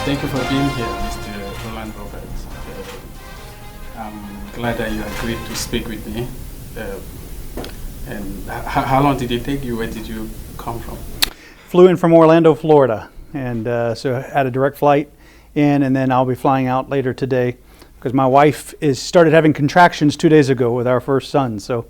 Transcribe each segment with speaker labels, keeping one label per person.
Speaker 1: Thank you for being here, Mr. Rollan Roberts. I'm glad that you agreed to speak with me. And how long did it take you? Where did you come from?
Speaker 2: Flew in from Orlando, Florida, and so I had a direct flight in, and then I'll be flying out later today because my wife started having contractions 2 days ago with our first son. So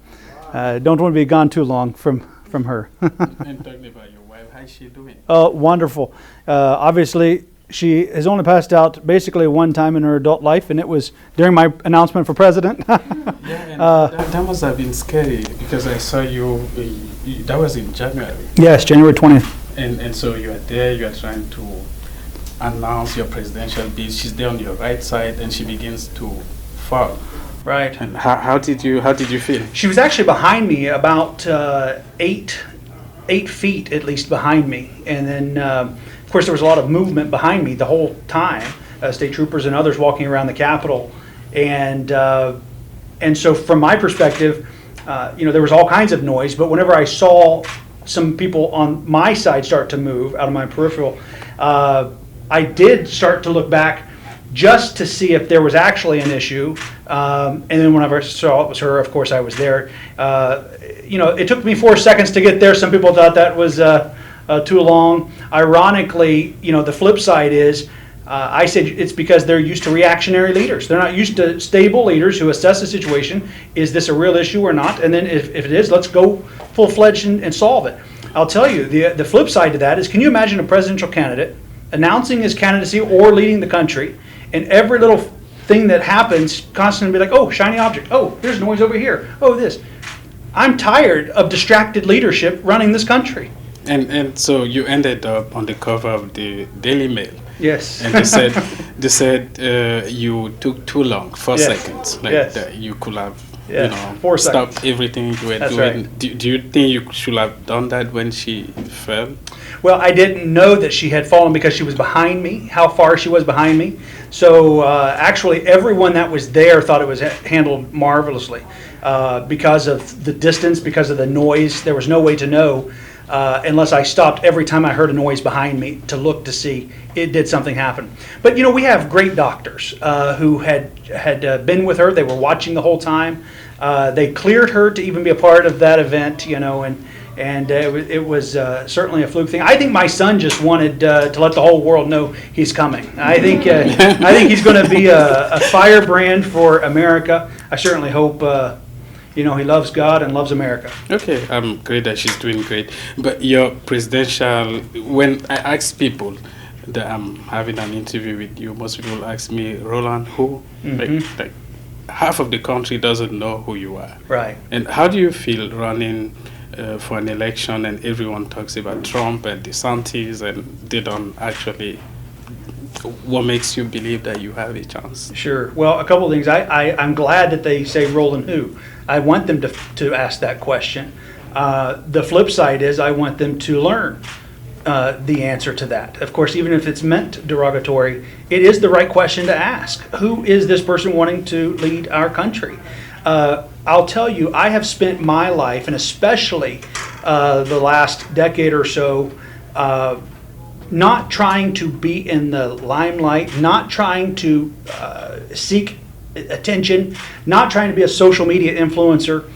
Speaker 2: don't want to be gone too long from her.
Speaker 1: And talking about your wife, how's she doing?
Speaker 2: Wonderful. Obviously, she has only passed out basically one time in her adult life, and it was during my announcement for president.
Speaker 1: Yeah, and that must have been scary because I saw you, that was in January.
Speaker 2: Yes, January 20th.
Speaker 1: And so you are there, you are trying to announce your presidential bid. She's there on your right side, and she begins to fall.
Speaker 2: Right.
Speaker 1: And how did you feel?
Speaker 2: She was actually behind me about 8 feet at least behind me, and then of course there was a lot of movement behind me the whole time, state troopers and others walking around the Capitol, and so from my perspective, there was all kinds of noise. But whenever I saw some people on my side start to move out of my peripheral, I did start to look back just to see if there was actually an issue. And then whenever I saw it was her, of course I was there. It took me 4 seconds to get there. Some people thought that was too long. Ironically, the flip side is, I said it's because they're used to reactionary leaders. They're not used to stable leaders who assess the situation. Is this a real issue or not? And then if it is, let's go full-fledged and solve it. I'll tell you, the flip side to that is, can you imagine a presidential candidate announcing his candidacy or leading the country, and every little thing that happens constantly be like, oh, shiny object, oh, there's noise over here, oh, this. I'm tired of distracted leadership running this country.
Speaker 1: And so you ended up on the cover of the Daily Mail.
Speaker 2: Yes.
Speaker 1: And they said you took too long, 4 seconds. Like that you could have,
Speaker 2: 4 seconds.
Speaker 1: stopped everything you were
Speaker 2: That's
Speaker 1: doing.
Speaker 2: right.
Speaker 1: Do you think you should have done that when she fell?
Speaker 2: Well, I didn't know that she had fallen because she was behind me, how far she was behind me. So actually everyone that was there thought it was handled marvelously. Because of the distance, because of the noise, there was no way to know unless I stopped every time I heard a noise behind me to look to see did something happen. But we have great doctors who had been with her. They were watching the whole time. They cleared her to even be a part of that event, and it was certainly a fluke thing. I think my son just wanted to let the whole world know he's coming. I think he's going to be a firebrand for America. I certainly hope he loves God and loves America.
Speaker 1: Okay, I'm great that she's doing great. But your presidential, when I ask people that I'm having an interview with you, most people ask me, Rollan, who?
Speaker 2: Mm-hmm.
Speaker 1: Like half of the country doesn't know who you are.
Speaker 2: Right.
Speaker 1: And how do you feel running for an election and everyone talks about Trump and DeSantis and they don't actually, what makes you believe that you have a chance?
Speaker 2: Sure. Well, a couple of things. I'm glad that they say Rollan who. I want them to ask that question. The flip side is I want them to learn the answer to that. Of course, even if it's meant derogatory, it is the right question to ask. Who is this person wanting to lead our country? I'll tell you, I have spent my life, and especially the last decade or so, not trying to be in the limelight, not trying to seek attention, not trying to be a social media influencer.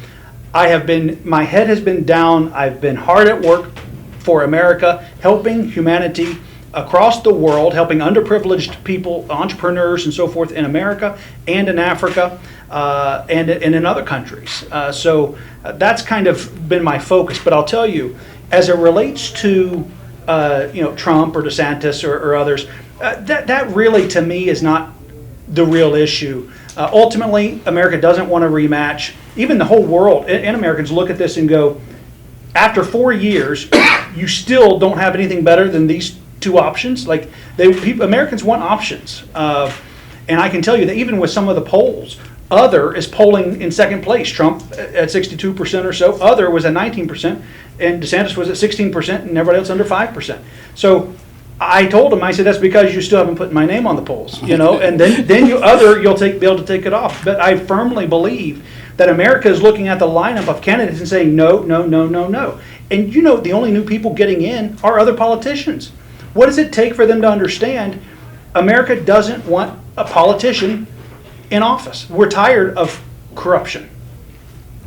Speaker 2: My head has been down. I've been hard at work for America, helping humanity across the world, helping underprivileged people, entrepreneurs and so forth in America and in Africa and in other countries. So that's kind of been my focus. But I'll tell you, as it relates to Trump or DeSantis or others, that really to me is not the real issue. Ultimately, America doesn't want a rematch. Even the whole world and Americans look at this and go, after 4 years, you still don't have anything better than these two options. Like Americans want options. And I can tell you that even with some of the polls, Other is polling in second place. Trump at 62% or so. Other was at 19%, and DeSantis was at 16%, and everybody else under 5%. So I told him, I said, that's because you still haven't put my name on the polls, you know, and then you'll be able to take it off. But I firmly believe that America is looking at the lineup of candidates and saying no, no, no, no, no. And you know, the only new people getting in are other politicians. What does it take for them to understand America doesn't want a politician in office. We're tired of corruption.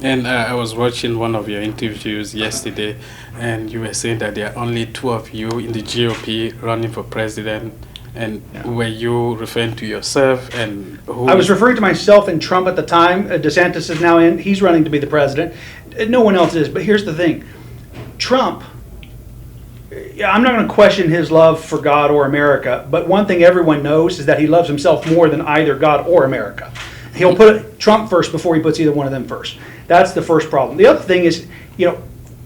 Speaker 1: And I was watching one of your interviews yesterday, and you were saying that there are only two of you in the GOP running for president. And were you referring to yourself and who?
Speaker 2: I was referring to myself and Trump at the time. DeSantis is now in. He's running to be the president. No one else is. But here's the thing. Trump, I'm not going to question his love for God or America, but one thing everyone knows is that he loves himself more than either God or America. He'll put Trump first before he puts either one of them first. That's the first problem. The other thing is,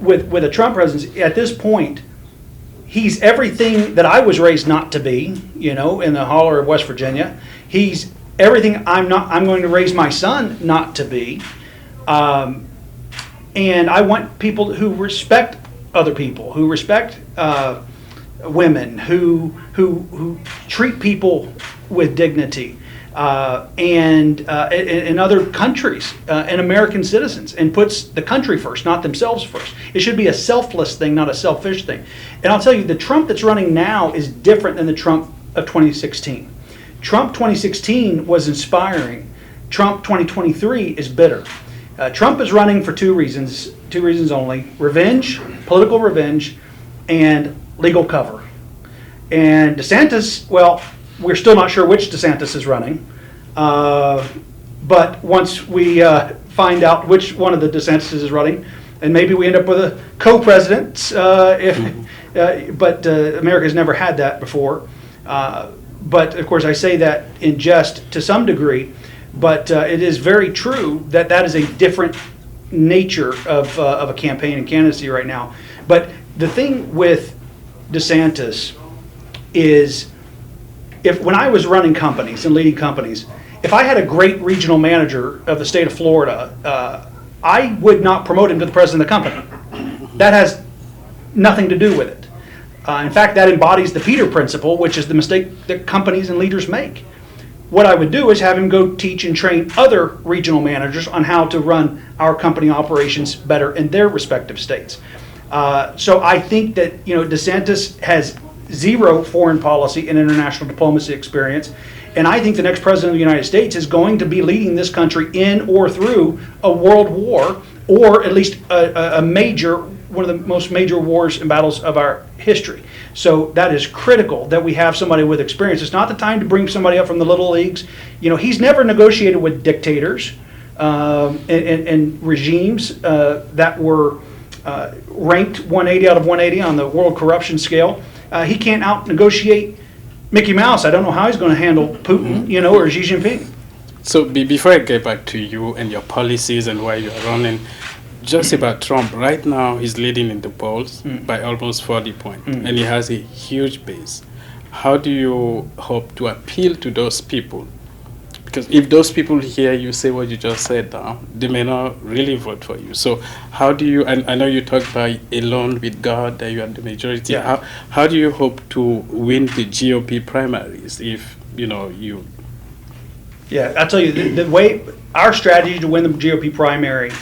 Speaker 2: with a Trump presidency, at this point, he's everything that I was raised not to be, in the holler of West Virginia. He's everything I'm going to raise my son not to be. And I want people who respect other people, who respect women, who treat people with dignity, and in other countries, and American citizens, and puts the country first, not themselves first. It should be a selfless thing, not a selfish thing. And I'll tell you, the Trump that's running now is different than the Trump of 2016. Trump 2016 was inspiring. Trump 2023 is bitter. Trump is running for two reasons only: revenge, political revenge, and legal cover. And DeSantis, well, we're still not sure which DeSantis is running, but once we find out which one of the DeSantis is running, and maybe we end up with a co-president, but America's never had that before. But of course, I say that in jest to some degree, but it is very true that is a different nature of a campaign and candidacy right now. But the thing with DeSantis is, when I was running companies and leading companies, if I had a great regional manager of the state of Florida, I would not promote him to the president of the company. That has nothing to do with it. In fact, that embodies the Peter principle, which is the mistake that companies and leaders make. What I would do is have him go teach and train other regional managers on how to run our company operations better in their respective states. So I think that DeSantis has zero foreign policy and international diplomacy experience, and I think the next president of the United States is going to be leading this country in or through a world war, or at least one of the most major wars and battles of our history. So that is critical that we have somebody with experience. It's not the time to bring somebody up from the little leagues. He's never negotiated with dictators and regimes that were ranked 180 out of 180 on the world corruption scale. He can't out-negotiate Mickey Mouse. I don't know how he's going to handle Putin, or Xi Jinping.
Speaker 1: So before I get back to you and your policies and why you're running, just about Trump, right now he's leading in the polls by almost 40 points, and he has a huge base. How do you hope to appeal to those people? Because if those people hear you say what you just said now, they may not really vote for you. So how do you, and I know you talked about alone with God, that you are the majority.
Speaker 2: Yeah.
Speaker 1: How do you hope to win the GOP primaries if, you...
Speaker 2: Yeah, I'll tell you, the way, our strategy to win the GOP primary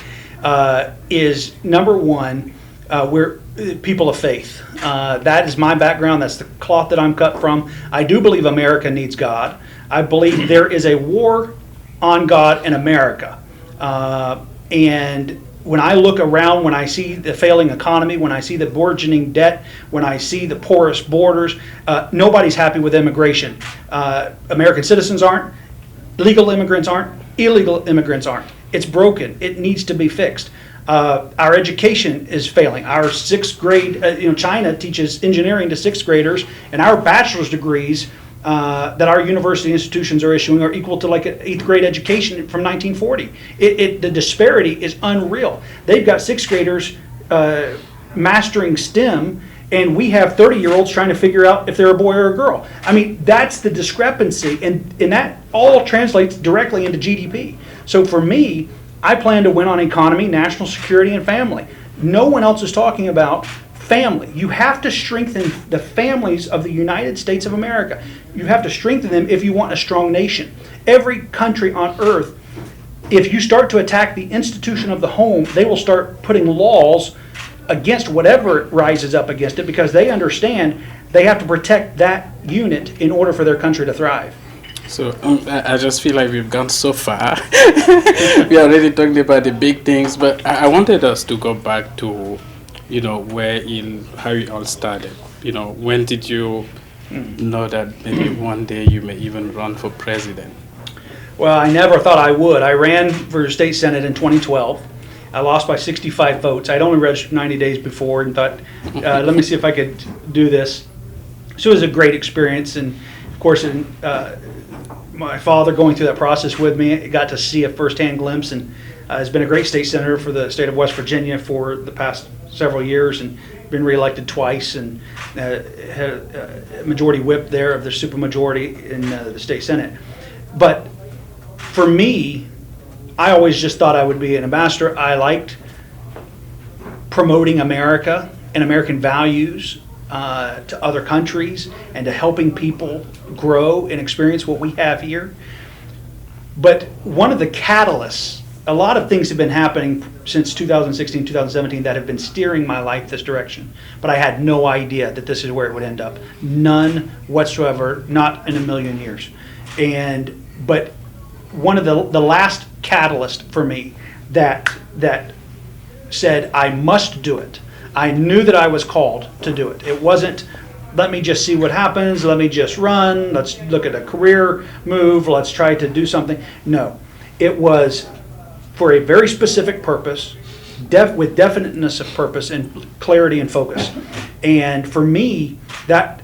Speaker 2: is, number one, we're people of faith. That is my background. That's the cloth that I'm cut from. I do believe America needs God. I believe there is a war on God in America. And when I look around, when I see the failing economy, when I see the burgeoning debt, when I see the porous borders, nobody's happy with immigration. American citizens aren't. Legal immigrants aren't. Illegal immigrants aren't. It's broken. It needs to be fixed. Our education is failing. Our sixth grade, China teaches engineering to sixth graders, and our bachelor's degrees that our university institutions are issuing are equal to like an eighth grade education from 1940. The disparity is unreal. They've got sixth graders mastering STEM, and we have 30-year-olds trying to figure out if they're a boy or a girl. I mean, that's the discrepancy, and that all translates directly into GDP. So for me, I plan to win on economy, national security, and family. No one else is talking about family. You have to strengthen the families of the United States of America. You have to strengthen them if you want a strong nation. Every country on earth, if you start to attack the institution of the home, they will start putting laws against whatever rises up against it, because they understand They have to protect that unit in order for their country to thrive.
Speaker 1: So I just feel like we've gone so far. We already talked about the big things, but I wanted us to go back to, how it all started. When did you know that maybe one day you may even run for president?
Speaker 2: Well, I never thought I would. I ran for state senate in 2012. I lost by 65 votes. I'd only registered 90 days before and thought, let me see if I could do this. So it was a great experience, and of course, my father going through that process with me, I got to see a firsthand glimpse, and has been a great state senator for the state of West Virginia for the past several years, and been reelected twice, and had a majority whip there of the supermajority in the state senate. But for me, I always just thought I would be an ambassador. I liked promoting America and American values to other countries and to helping people grow and experience what we have here. But one of the catalysts, a lot of things have been happening since 2016, 2017 that have been steering my life this direction. But I had no idea that this is where it would end up. None whatsoever, not in a million years. But one of the last catalyst for me that said I must do it. I knew that I was called to do it. It wasn't, let me just see what happens, let me just run, let's look at a career move, let's try to do something. No, it was for a very specific purpose, with definiteness of purpose and clarity and focus. And for me, that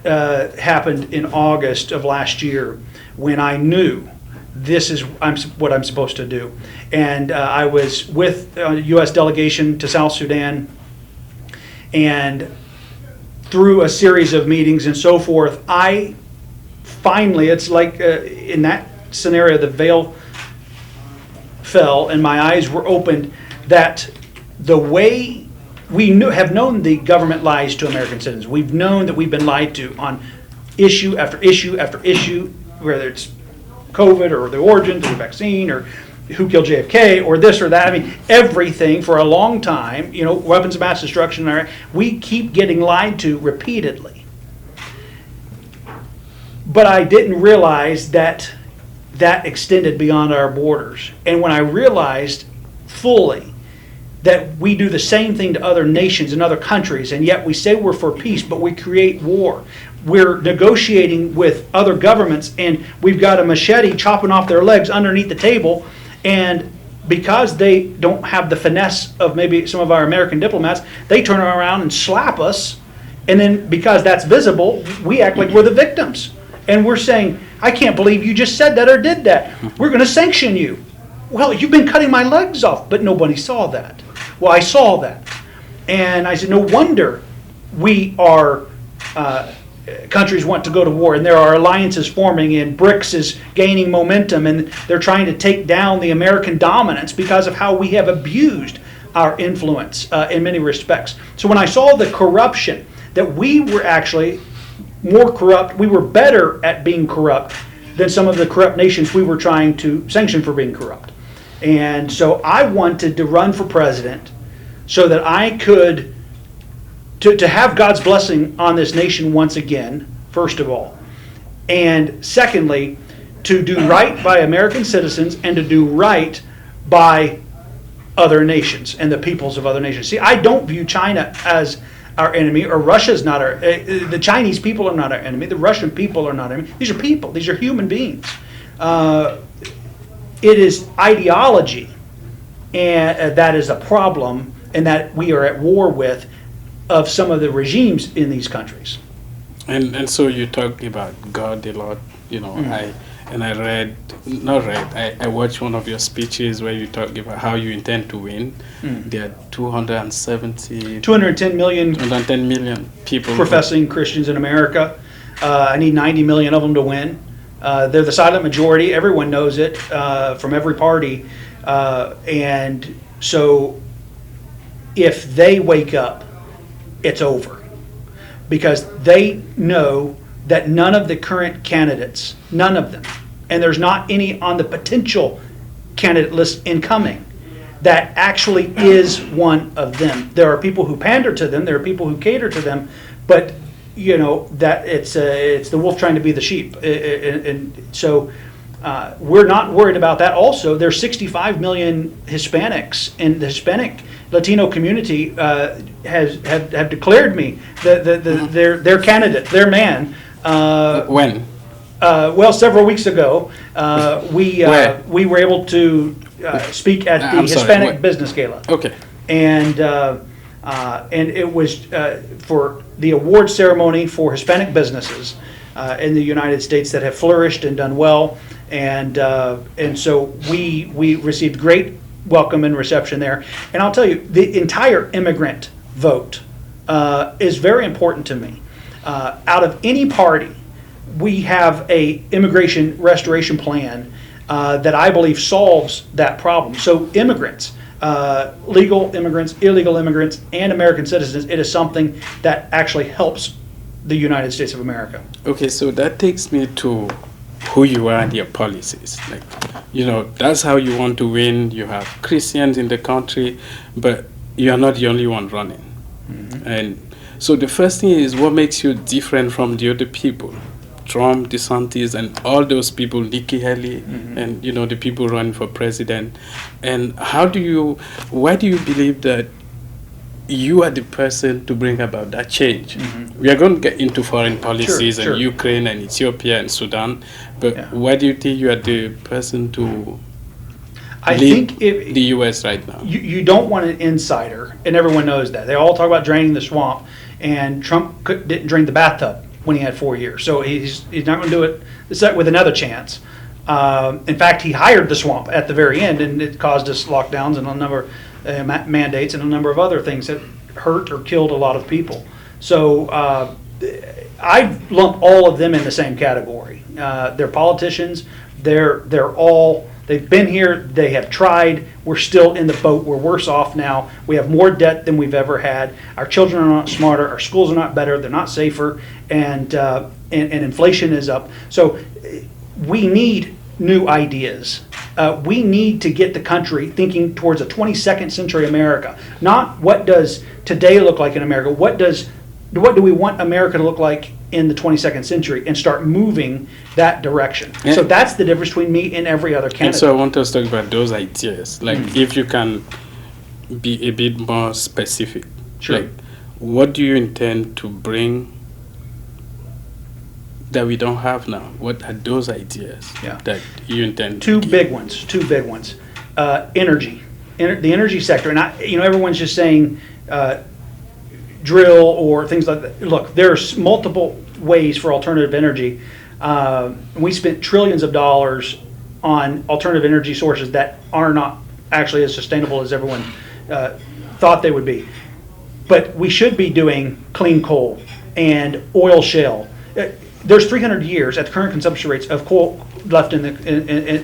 Speaker 2: happened in August of last year when I knew this is what I'm supposed to do. And I was with a U.S. delegation to South Sudan, and through a series of meetings and so forth, I finally, it's like in that scenario, the veil fell and my eyes were opened that the way we have known the government lies to American citizens. We've known that we've been lied to on issue after issue after issue, whether it's COVID or the origins of the vaccine or who killed JFK or this or that. I mean, everything for a long time, weapons of mass destruction, we keep getting lied to repeatedly. But I didn't realize that extended beyond our borders. And when I realized fully that we do the same thing to other nations and other countries, and yet we say we're for peace, but we create war. We're negotiating with other governments, and we've got a machete chopping off their legs underneath the table. And because they don't have the finesse of maybe some of our American diplomats, they turn around and slap us. And then because that's visible, we act like we're the victims. And we're saying, I can't believe you just said that or did that. We're going to sanction you. Well, you've been cutting my legs off. But nobody saw that. Well, I saw that. And I said, no wonder we are... countries want to go to war, and there are alliances forming, and BRICS is gaining momentum, and they're trying to take down the American dominance because of how we have abused our influence in many respects. So when I saw the corruption, that we were actually more corrupt, we were better at being corrupt than some of the corrupt nations we were trying to sanction for being corrupt. And so I wanted to run for president so that I could to have God's blessing on this nation once again, first of all. And secondly, to do right by American citizens and to do right by other nations and the peoples of other nations. See, I don't view China as our enemy, or Russia's not our... the Chinese people are not our enemy. The Russian people are not our enemy. These are people. These are human beings. It is ideology and that is a problem, and that we are at war with, of some of the regimes in these countries.
Speaker 1: And so you talk about God a lot, I watched one of your speeches where you talk about how you intend to win. There are 210 million people
Speaker 2: professing Christians in America. I need 90 million of them to win. They're the silent majority. Everyone knows it from every party. And so if they wake up, it's over, because they know that none of the current candidates, none of them, and there's not any on the potential candidate list incoming, that actually is one of them. There are people who pander to them, there are people who cater to them, but that it's the wolf trying to be the sheep, and so we're not worried about that. Also, there's 65 million Hispanics, and the Hispanic Latino community have declared me their candidate, their man.
Speaker 1: When?
Speaker 2: Well, several weeks ago, we were able to speak at the Hispanic Business Gala.
Speaker 1: Okay.
Speaker 2: And it was for the award ceremony for Hispanic businesses in the United States that have flourished and done well, and so we received great welcome and reception there. And I'll tell you, the entire immigrant vote is very important to me. Out of any party, we have a immigration restoration plan that I believe solves that problem. So immigrants, legal immigrants, illegal immigrants, and American citizens, it is something that actually helps the United States of America.
Speaker 1: Okay, so that takes me to who you are and your policies. Like, that's how you want to win. You have Christians in the country, but you are not the only one running. Mm-hmm. And so the first thing is, what makes you different from the other people? Trump, DeSantis, and all those people, Nikki Haley, mm-hmm. and the people running for president. And why do you believe that you are the person to bring about that change? Mm-hmm. We are going to get into foreign policies and Ukraine and Ethiopia and Sudan, but why do you think you are the person to lead the U.S. right now?
Speaker 2: You don't want an insider, and everyone knows that. They all talk about draining the swamp, and Trump didn't drain the bathtub when he had 4 years. So he's not going to do it with another chance. In fact, he hired the swamp at the very end, and it caused us lockdowns and a number of mandates and a number of other things that hurt or killed a lot of people. So I lump all of them in the same category. They're politicians. They've been here. They have tried. We're still in the boat. We're worse off now. We have more debt than we've ever had. Our children are not smarter. Our schools are not better. They're not safer. And inflation is up. So we need new ideas. We need to get the country thinking towards a 22nd century America. Not what does today look like in America. What do we want America to look like in the 22nd century, and start moving that direction. Yeah. So that's the difference between me and every other candidate.
Speaker 1: And so I want us to talk about those ideas. Like, if you can be a bit more specific.
Speaker 2: Sure.
Speaker 1: Like, what do you intend to bring that we don't have now? What are those ideas that you intend to
Speaker 2: Two big ones. Energy. The energy sector. And everyone's just saying drill or things like that. Look, there's multiple ways for alternative energy. We spent trillions of dollars on alternative energy sources that are not actually as sustainable as everyone thought they would be. But we should be doing clean coal and oil shale. There's 300 years at the current consumption rates of coal left in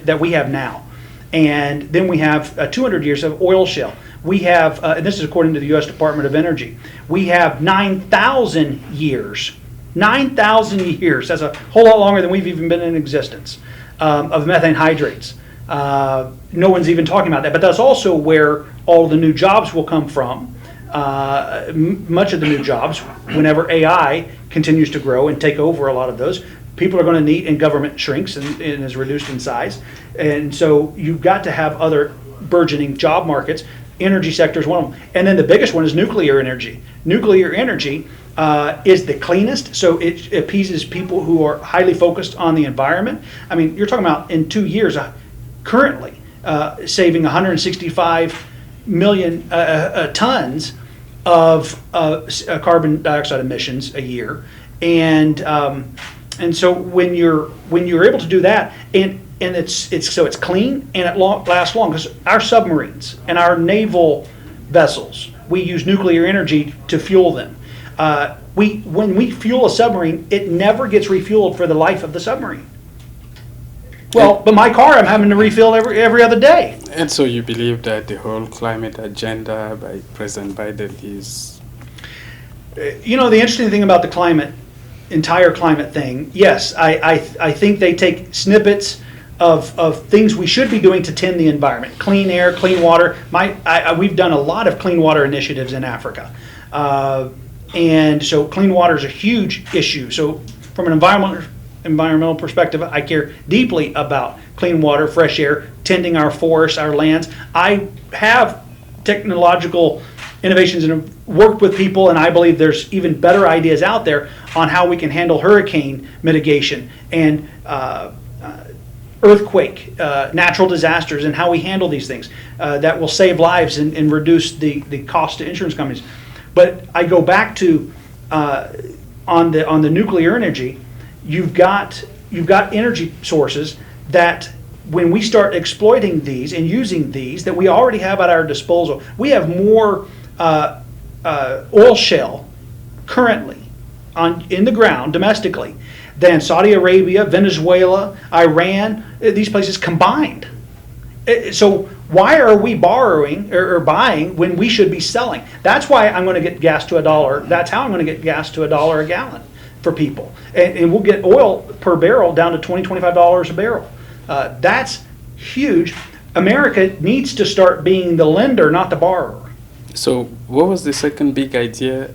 Speaker 2: that we have now. And then we have 200 years of oil shale. We have, and this is according to the U.S. Department of Energy, we have 9,000 years. 9,000 years. That's a whole lot longer than we've even been in existence of methane hydrates. No one's even talking about that. But that's also where all the new jobs will come from. Much of the new jobs, whenever AI continues to grow and take over a lot of those, people are going to need, and government shrinks and is reduced in size. And so you've got to have other burgeoning job markets. Energy sector is one of them. And then the biggest one is nuclear energy. Nuclear energy is the cleanest, so it appeases people who are highly focused on the environment. I mean, you're talking about in 2 years, currently saving 165 million tons of carbon dioxide emissions a year, and so when you're able to do that, and it's clean and it lasts long, because our submarines and our naval vessels, we use nuclear energy to fuel them. When we fuel a submarine, it never gets refueled for the life of the submarine. Well, but my car, I'm having to refill every other day.
Speaker 1: And so you believe that the whole climate agenda by President Biden is...
Speaker 2: The interesting thing about the entire climate thing, yes, I think they take snippets of things we should be doing to tend the environment. Clean air, clean water. We've done a lot of clean water initiatives in Africa. And so clean water is a huge issue. So from an environmental perspective, I care deeply about clean water, fresh air, tending our forests, our lands. I have technological innovations and have worked with people, and I believe there's even better ideas out there on how we can handle hurricane mitigation and earthquake, natural disasters, and how we handle these things that will save lives and reduce the cost to insurance companies. But I go back to on the nuclear energy, you've got energy sources that when we start exploiting these and using these that we already have at our disposal, we have more oil shale currently in the ground domestically than Saudi Arabia, Venezuela, Iran, these places combined. So why are we borrowing or buying when we should be selling? That's why I'm going to get gas to $1. That's how I'm going to get gas to $1 a gallon for people. And we'll get oil per barrel down to $20, $25 a barrel. That's huge. America needs to start being the lender, not the borrower.
Speaker 1: So what was the second big idea?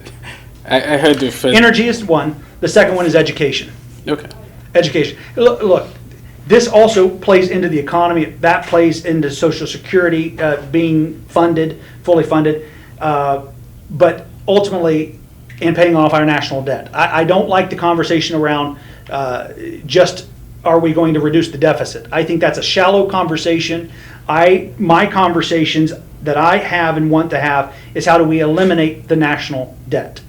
Speaker 1: I heard the first.
Speaker 2: Energy is one. The second one is education.
Speaker 1: Okay.
Speaker 2: Education. Look, this also plays into the economy. That plays into Social Security being funded, fully funded, but ultimately in paying off our national debt. I don't like the conversation around just are we going to reduce the deficit. I think that's a shallow conversation. My conversations that I have and want to have is how do we eliminate the national debt.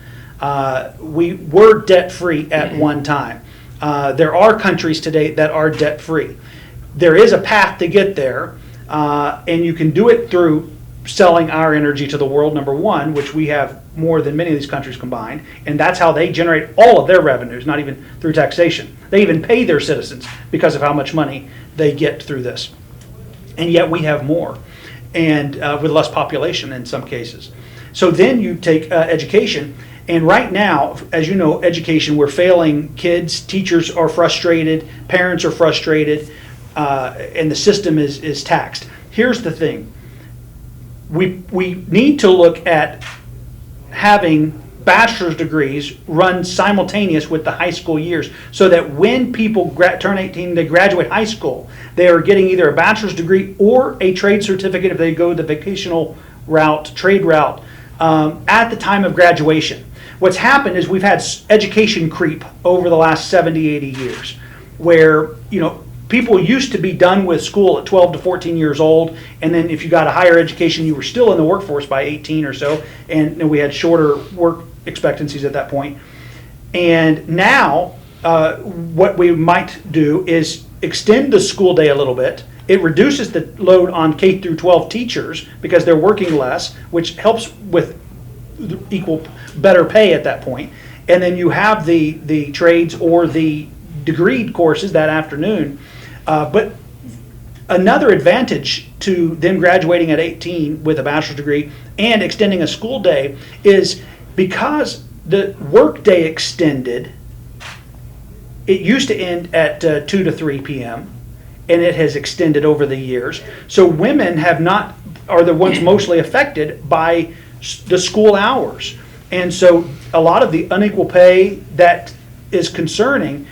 Speaker 2: We were debt-free at one time. There are countries today that are debt-free. There is a path to get there, and you can do it through selling our energy to the world, number one, which we have more than many of these countries combined, and that's how they generate all of their revenues, not even through taxation. They even pay their citizens because of how much money they get through this. And yet we have more, and with less population in some cases. So then you take education, and right now, as you know, education, we're failing kids, teachers are frustrated, parents are frustrated, and the system is taxed. Here's the thing. We need to look at having bachelor's degrees run simultaneous with the high school years so that when people turn 18, they graduate high school, they are getting either a bachelor's degree or a trade certificate if they go the vocational route, trade route, at the time of graduation. What's happened is we've had education creep over the last 70, 80 years where, people used to be done with school at 12 to 14 years old, and then if you got a higher education, you were still in the workforce by 18 or so, and we had shorter work expectancies at that point. And now, what we might do is extend the school day a little bit. It reduces the load on K through 12 teachers because they're working less, which helps with better pay at that point. And then you have the trades or the degreed courses that afternoon. But another advantage to them graduating at 18 with a bachelor's degree and extending a school day is because the work day extended, it used to end at 2 to 3 p.m. and it has extended over the years. So women are the ones mostly affected by the school hours. And so a lot of the unequal pay that is concerning,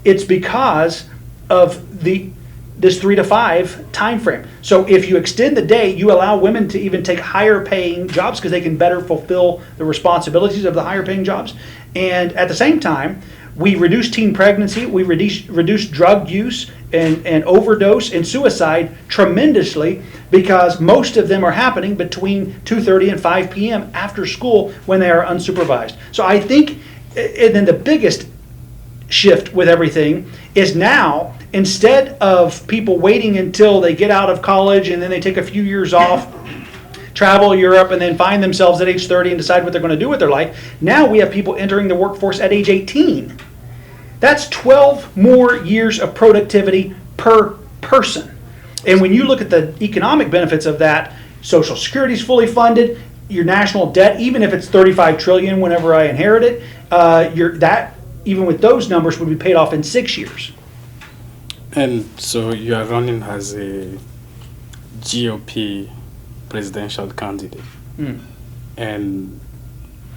Speaker 2: it's because of this 3 to 5 time frame. So if you extend the day, you allow women to even take higher paying jobs because they can better fulfill the responsibilities of the higher paying jobs. And at the same time, we reduce teen pregnancy, we reduce drug use and overdose and suicide tremendously because most of them are happening between 2:30 and 5 p.m. after school when they are unsupervised. So I think, and then the biggest shift with everything is now, instead of people waiting until they get out of college and then they take a few years off, travel Europe, and then find themselves at age 30 and decide what they're going to do with their life, now we have people entering the workforce at age 18. That's 12 more years of productivity per person. And when you look at the economic benefits of that, Social Security is fully funded, your national debt, even if it's $35 trillion whenever I inherit it, even with those numbers, would be paid off in 6 years.
Speaker 1: And so you are running as a GOP presidential candidate. And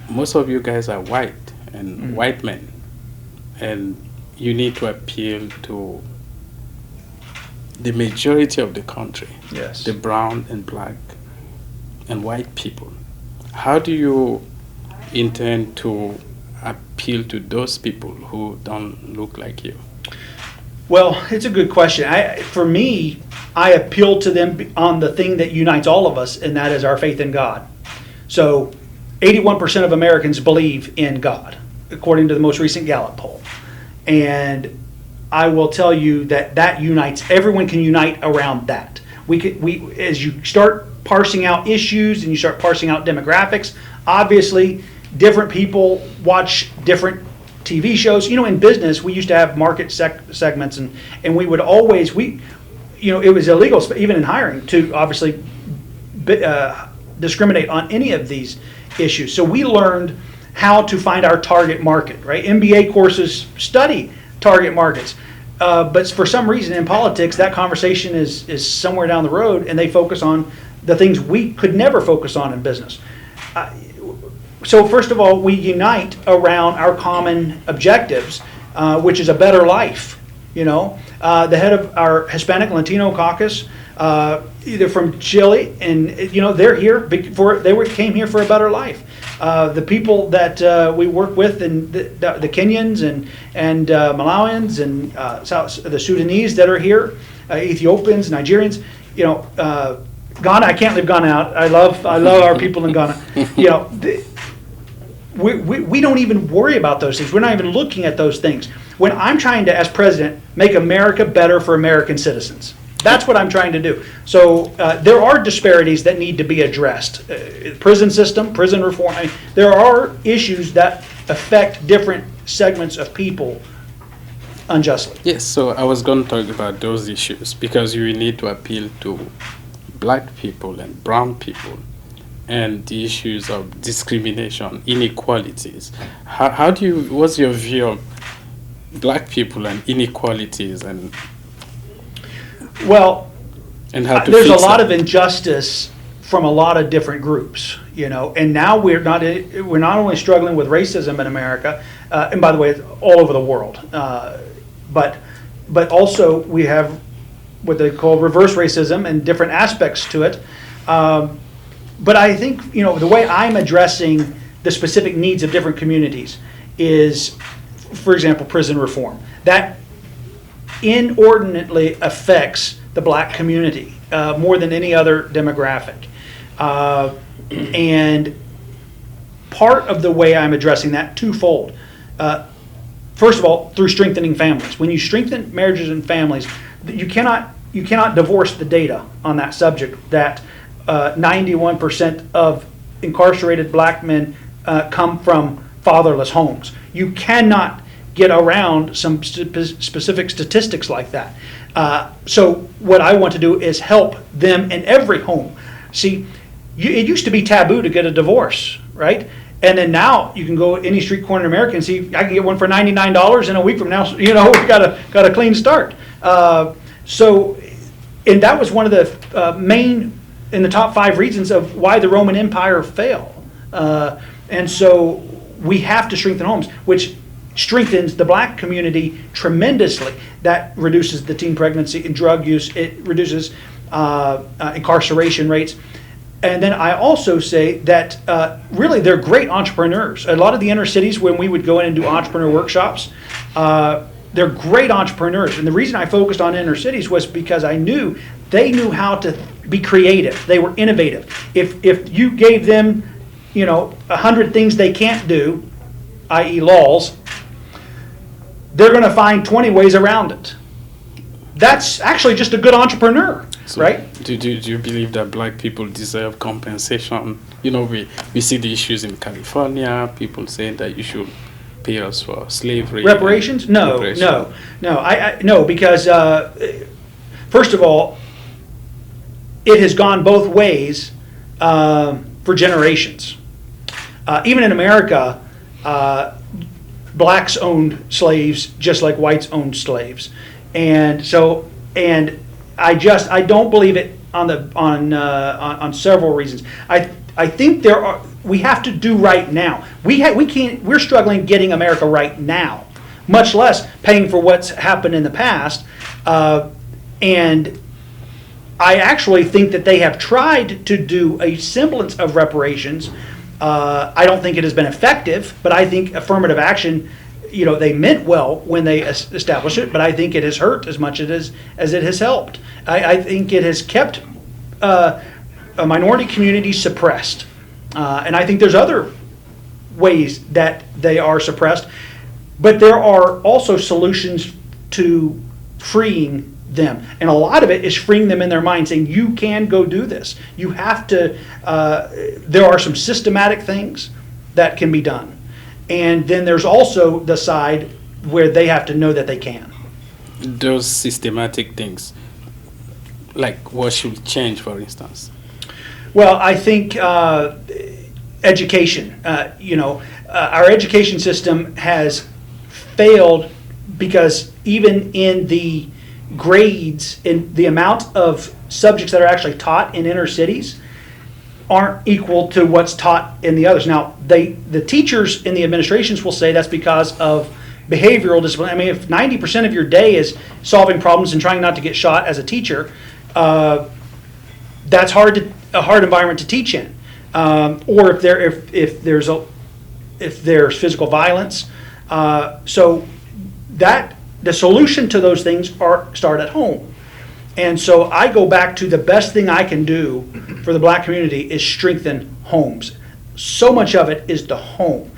Speaker 1: most of you guys are white and white men, and you need to appeal to the majority of the country,
Speaker 2: Yes.
Speaker 1: the brown and black and white people. How do you intend to appeal to those people who don't look like you?
Speaker 2: Well, it's a good question. For me, I appeal to them on the thing that unites all of us, and that is our faith in God. So 81% of Americans believe in God, according to the most recent Gallup poll. And I will tell you that unites, everyone can unite around that. As you start parsing out issues and you start parsing out demographics, obviously different people watch different TV shows. In business, we used to have market segments, and we would always, it was illegal, even in hiring, to obviously discriminate on any of these issues. So we learned how to find our target market, right? MBA courses study target markets. But for some reason in politics, that conversation is somewhere down the road, and they focus on the things we could never focus on in business. So first of all, we unite around our common objectives, which is a better life. The head of our Hispanic Latino caucus, either from Chile, and they're here came here for a better life. The people that we work with, and the Kenyans and Malawians and the Sudanese that are here, Ethiopians, Nigerians, Ghana. I can't leave Ghana out. I love our people in Ghana. We don't even worry about those things. We're not even looking at those things. When I'm trying to, as president, make America better for American citizens, that's what I'm trying to do. So there are disparities that need to be addressed. Prison system, prison reform. There are issues that affect different segments of people unjustly.
Speaker 1: Yes, so I was going to talk about those issues, because you need to appeal to black people and brown people, and the issues of discrimination, inequalities. What's your view of black people and inequalities, and
Speaker 2: how there's a lot of injustice from a lot of different groups, and now we're not only struggling with racism in America, and by the way, it's all over the world, but also we have what they call reverse racism and different aspects to it. But I think, the way I'm addressing the specific needs of different communities is, for example, prison reform. That inordinately affects the black community more than any other demographic. And part of the way I'm addressing that, twofold. First of all, through strengthening families. When you strengthen marriages and families, you cannot divorce the data on that subject, that 91% of incarcerated black men come from fatherless homes. You cannot get around some specific statistics like that. So what I want to do is help them in every home. See, it used to be taboo to get a divorce, right? And then now you can go any street corner in America and see, I can get one for $99, and a week from now, we got a clean start. And that was one of the main, in the top 5 reasons of why the Roman Empire fell. And so we have to strengthen homes, which strengthens the black community tremendously. That reduces the teen pregnancy and drug use. It reduces incarceration rates. And then I also say that really they're great entrepreneurs. A lot of the inner cities, when we would go in and do entrepreneur workshops, they're great entrepreneurs. And the reason I focused on inner cities was because I knew they knew how to be creative. They were innovative. If you gave them, 100 things they can't do, i.e. laws, they're going to find 20 ways around it. That's actually just a good entrepreneur,
Speaker 1: so
Speaker 2: right?
Speaker 1: Do you believe that black people deserve compensation? We see the issues in California, people saying that you should pay us for slavery.
Speaker 2: Reparations? No, no, because first of all, it has gone both ways for generations. Even in America, blacks owned slaves just like whites owned slaves, and I don't believe it on several reasons. I think we have to do right now. We're struggling getting America right now, much less paying for what's happened in the past. And I actually think that they have tried to do a semblance of reparations. I don't think it has been effective, but I think affirmative action, they meant well when they established it, but I think it has hurt as much as it has helped. I think it has kept a minority community suppressed. And I think there's other ways that they are suppressed, but there are also solutions to freeing them. And a lot of it is freeing them in their mind, saying, you can go do this. You have to, there are some systematic things that can be done. And then there's also the side where they have to know that they can.
Speaker 1: Those systematic things, like what should change, for instance?
Speaker 2: Well, I think education. Our education system has failed because even in the grades, in the amount of subjects that are actually taught in inner cities, aren't equal to what's taught in the others. Now, the teachers in the administrations will say that's because of behavioral discipline. I mean, if 90% of your day is solving problems and trying not to get shot as a teacher, that's a hard environment to teach in. Or if there's physical violence, so that the solution to those things start at home. And so I go back to the best thing I can do for the black community is strengthen homes. So much of it is the home.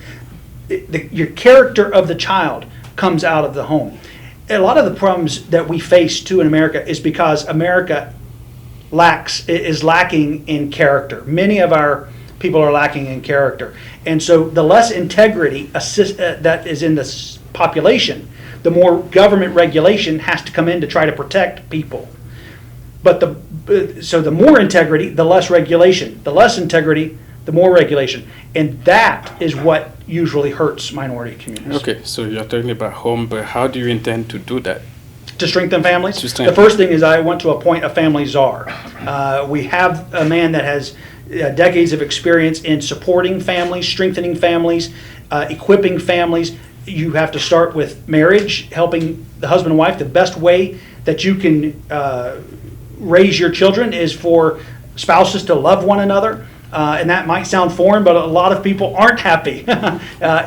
Speaker 2: Your character of the child comes out of the home. A lot of the problems that we face too in America is because America is lacking in character. Many of our people are lacking in character. And so the less integrity that is in the population, the more government regulation has to come in to try to protect people. But the more integrity, the less regulation. The less integrity, the more regulation. And that is what usually hurts minority communities.
Speaker 1: Okay, so you're talking about home, but how do you intend to do that?
Speaker 2: To strengthen families? The first thing is I want to appoint a family czar. We have a man that has decades of experience in supporting families, strengthening families, equipping families. You have to start with marriage, helping the husband and wife. The best way that you can raise your children is for spouses to love one another. And that might sound foreign, but a lot of people aren't happy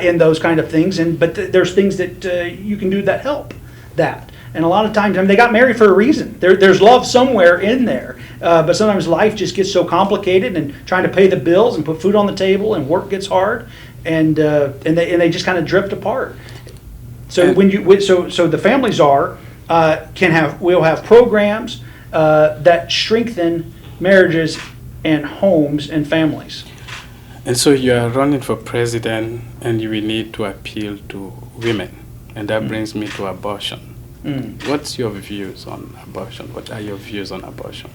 Speaker 2: in those kind of things. But there's things that you can do that help that. And a lot of times, they got married for a reason. There's love somewhere in there. But sometimes life just gets so complicated, and trying to pay the bills and put food on the table and work gets hard, and they just kind of drift apart. So so the family czar we'll have programs that strengthen marriages and homes and families.
Speaker 1: And so you are running for president, and you will need to appeal to women, and that brings me to abortion. What's your views on abortion? What are your views on abortion?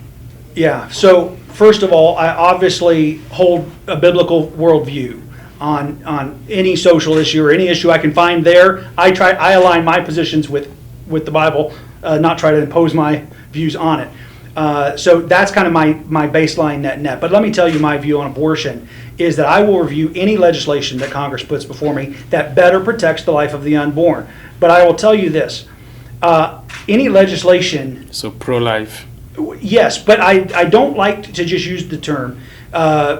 Speaker 2: Yeah, so first of all, I obviously hold a biblical worldview on any social issue or any issue I can find there. I align my positions with the Bible, not try to impose my views on it. So that's kind of my baseline net. But let me tell you my view on abortion is that I will review any legislation that Congress puts before me that better protects the life of the unborn. But I will tell you this. Any legislation...
Speaker 1: So pro-life?
Speaker 2: Yes, but I don't like to just use the term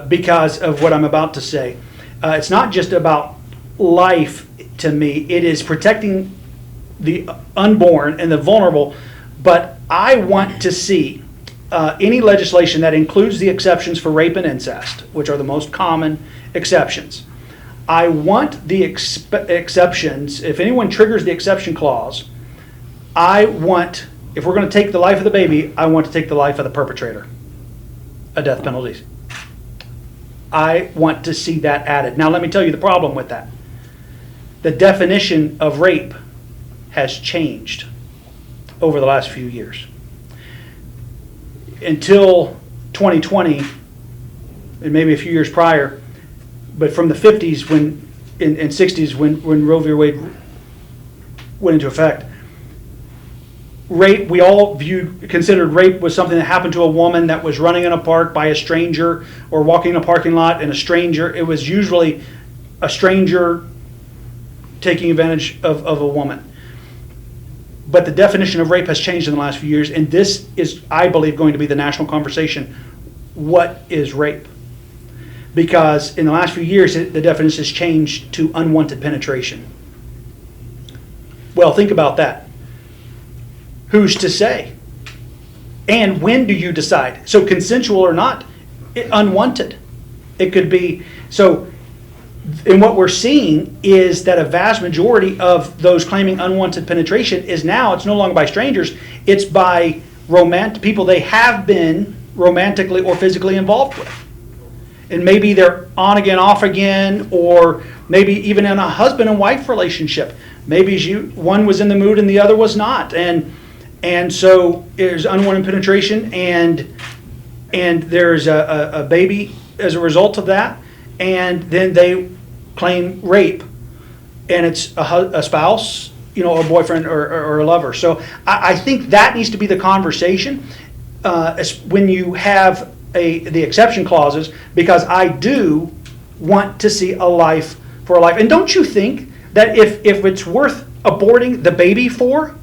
Speaker 2: because of what I'm about to say. It's not just about life to me. It is protecting the unborn and the vulnerable. But I want to see any legislation that includes the exceptions for rape and incest, which are the most common exceptions. I want the exceptions, if anyone triggers the exception clause, if we're going to take the life of the baby, I want to take the life of the perpetrator of death penalties. I want to see that added. Now, let me tell you the problem with that. The definition of rape has changed over the last few years. Until 2020, and maybe a few years prior, but from the 50s and 60s when Roe v. Wade went into effect, rape, we all considered rape was something that happened to a woman that was running in a park by a stranger or walking in a parking lot and a stranger. It was usually a stranger taking advantage of a woman. But the definition of rape has changed in the last few years, and this is, I believe, going to be the national conversation. What is rape? Because in the last few years, the definition has changed to unwanted penetration. Well, think about that. Who's to say? And when do you decide? So consensual or not, unwanted. It could be, so, and what we're seeing is that a vast majority of those claiming unwanted penetration is now, it's no longer by strangers, it's by people they have been romantically or physically involved with. And maybe they're on again, off again, or maybe even in a husband and wife relationship. Maybe one was in the mood and the other was not. And so there's unwanted penetration, and there's a baby as a result of that, and then they claim rape, and it's a spouse, a boyfriend or a lover. So I think that needs to be the conversation when you have the exception clauses, because I do want to see a life for a life. And don't you think that if it's worth aborting the baby for,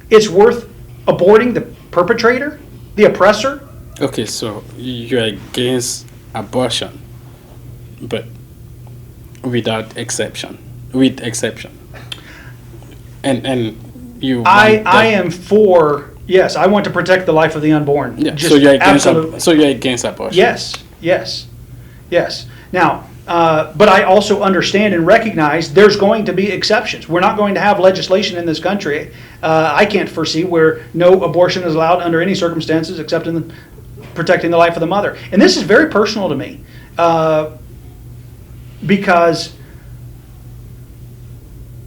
Speaker 2: it's worth aborting the perpetrator, the oppressor?
Speaker 1: Okay, so you're against abortion, but without exception, with exception. And you...
Speaker 2: I am for... Yes, I want to protect the life of the unborn.
Speaker 1: Yeah, so you're against abortion.
Speaker 2: Yes. Now, but I also understand and recognize there's going to be exceptions. We're not going to have legislation in this country. I can't foresee where no abortion is allowed under any circumstances except in protecting the life of the mother. And this is very personal to me because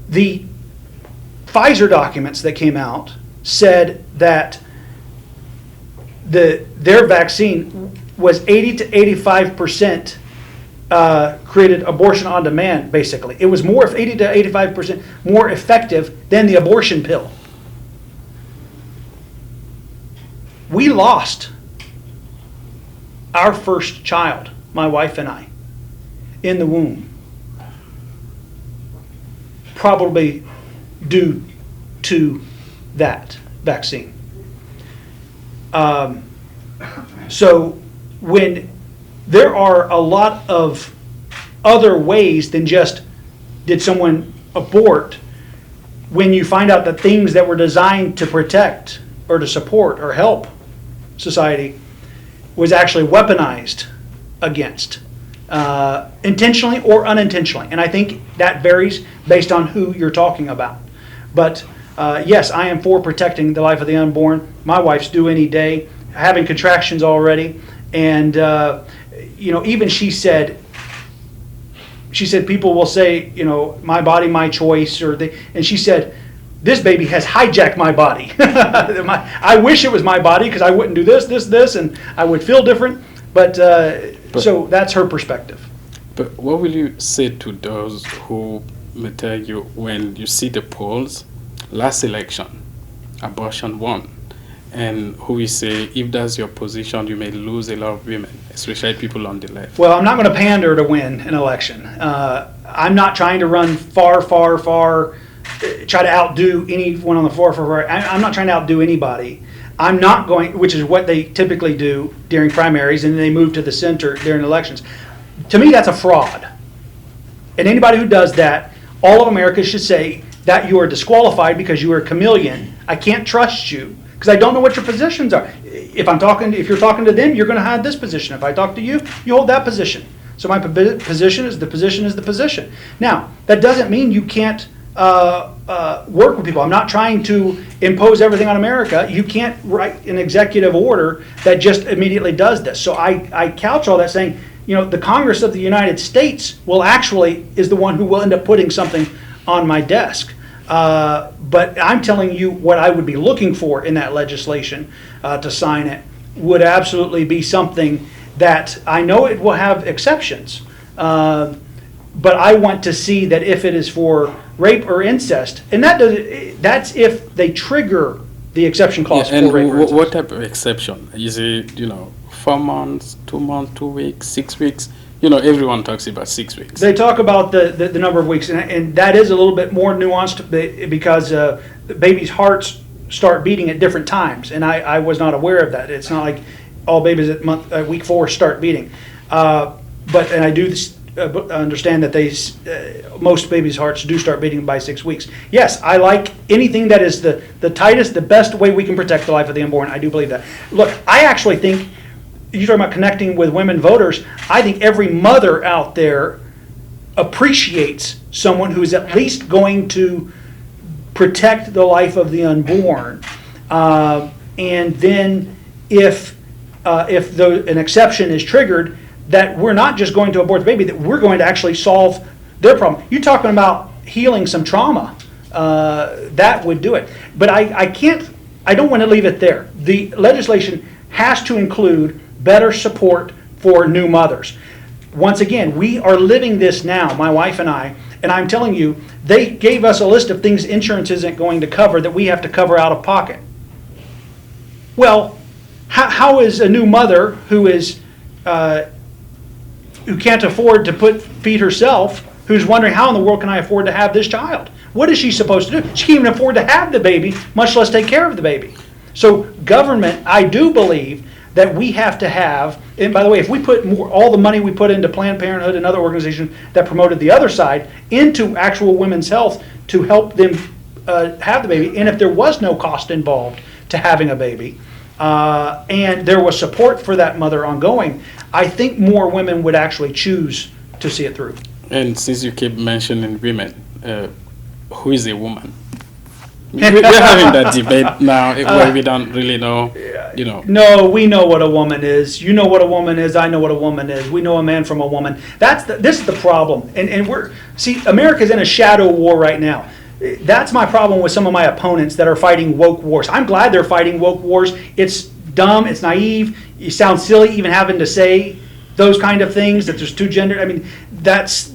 Speaker 2: the Pfizer documents that came out said that their vaccine was 80 to 85% created abortion on demand, basically. It was 80 to 85% more effective than the abortion pill. We lost our first child, my wife and I, in the womb, probably due to that vaccine. So when there are a lot of other ways than just did someone abort, when you find out that things that were designed to protect or to support or help society was actually weaponized against, intentionally or unintentionally. And I think that varies based on who you're talking about. But yes, I am for protecting the life of the unborn. My wife's due any day, having contractions already. And, even she said people will say, my body, my choice, and she said, this baby has hijacked my body. I wish it was my body because I wouldn't do this, and I would feel different. But so that's her perspective.
Speaker 1: But what will you say to those who may tell you when you see the polls, last election, abortion won, and who will say if that's your position, you may lose a lot of women, especially people on the left?
Speaker 2: Well, I'm not going to pander to win an election. I'm not trying to run far, try to outdo anyone on the far. I'm not trying to outdo anybody. I'm not going, which is what they typically do during primaries, and then they move to the center during elections. To me, that's a fraud. And anybody who does that, all of America should say that you are disqualified because you are a chameleon. I can't trust you because I don't know what your positions are. If you're talking to them, you're going to have this position. If I talk to you, you hold that position. So my position is the position. Now, that doesn't mean you can't work with people. I'm not trying to impose everything on America. You can't write an executive order that just immediately does this. So I couch all that saying, the Congress of the United States is the one who will end up putting something on my desk. But I'm telling you what I would be looking for in that legislation to sign it would absolutely be something that I know it will have exceptions. But I want to see that if it is for rape or incest, and that's if they trigger the exception clause
Speaker 1: Yeah, and
Speaker 2: for rape or incest.
Speaker 1: what type of exception? Is it, 4 months, 2 months, 2 weeks, 6 weeks? Everyone talks about 6 weeks.
Speaker 2: They talk about the number of weeks, and that is a little bit more nuanced because babies' hearts start beating at different times, and I was not aware of that. It's not like all babies at week 4 start beating. And I do understand that most babies' hearts do start beating by 6 weeks. Yes, I like anything that is the tightest, the best way we can protect the life of the unborn. I do believe that. Look, I actually think, you're talking about connecting with women voters, I think every mother out there appreciates someone who's at least going to protect the life of the unborn. And then if an exception is triggered, that we're not just going to abort the baby, that we're going to actually solve their problem. You're talking about healing some trauma. That would do it. But I don't want to leave it there. The legislation has to include better support for new mothers. Once again, we are living this now, my wife and I'm telling you, they gave us a list of things insurance isn't going to cover that we have to cover out of pocket. Well, how is a new mother who can't afford to feed herself, who's wondering how in the world can I afford to have this child? What is she supposed to do? She can't even afford to have the baby, much less take care of the baby. So government, I do believe that we have to have, and by the way, if we put all the money we put into Planned Parenthood and other organizations that promoted the other side into actual women's health to help them have the baby, and if there was no cost involved to having a baby, and there was support for that mother ongoing, I think more women would actually choose to see it through.
Speaker 1: And since you keep mentioning women, who is a woman? We're having that debate now where we don't really know,
Speaker 2: No, we know what a woman is. You know what a woman is. I know what a woman is. We know a man from a woman. This is the problem. And America's in a shadow war right now. That's my problem with some of my opponents that are fighting woke wars. I'm glad they're fighting woke wars. It's dumb. It's naive. You sound silly even having to say those kind of things, that there's two genders. I mean, that's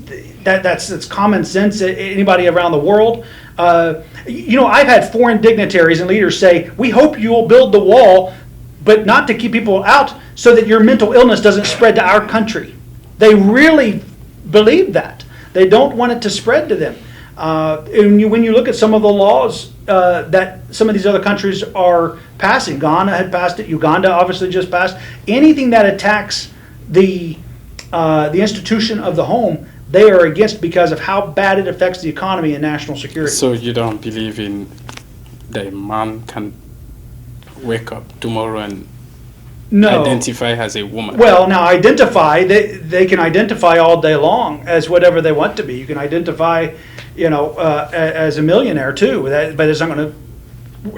Speaker 2: common sense. Anybody around the world. I've had foreign dignitaries and leaders say, we hope you will build the wall, but not to keep people out so that your mental illness doesn't spread to our country. They really believe that. They don't want it to spread to them. And when you look at some of the laws that some of these other countries are passing, Ghana had passed it, Uganda obviously just passed, anything that attacks the institution of the home, they are against because of how bad it affects the economy and national security.
Speaker 1: So you don't believe in that a man can wake up tomorrow and identify as a woman?
Speaker 2: Well, now identify, they can identify all day long as whatever they want to be. You can identify, as a millionaire too, but it's not going to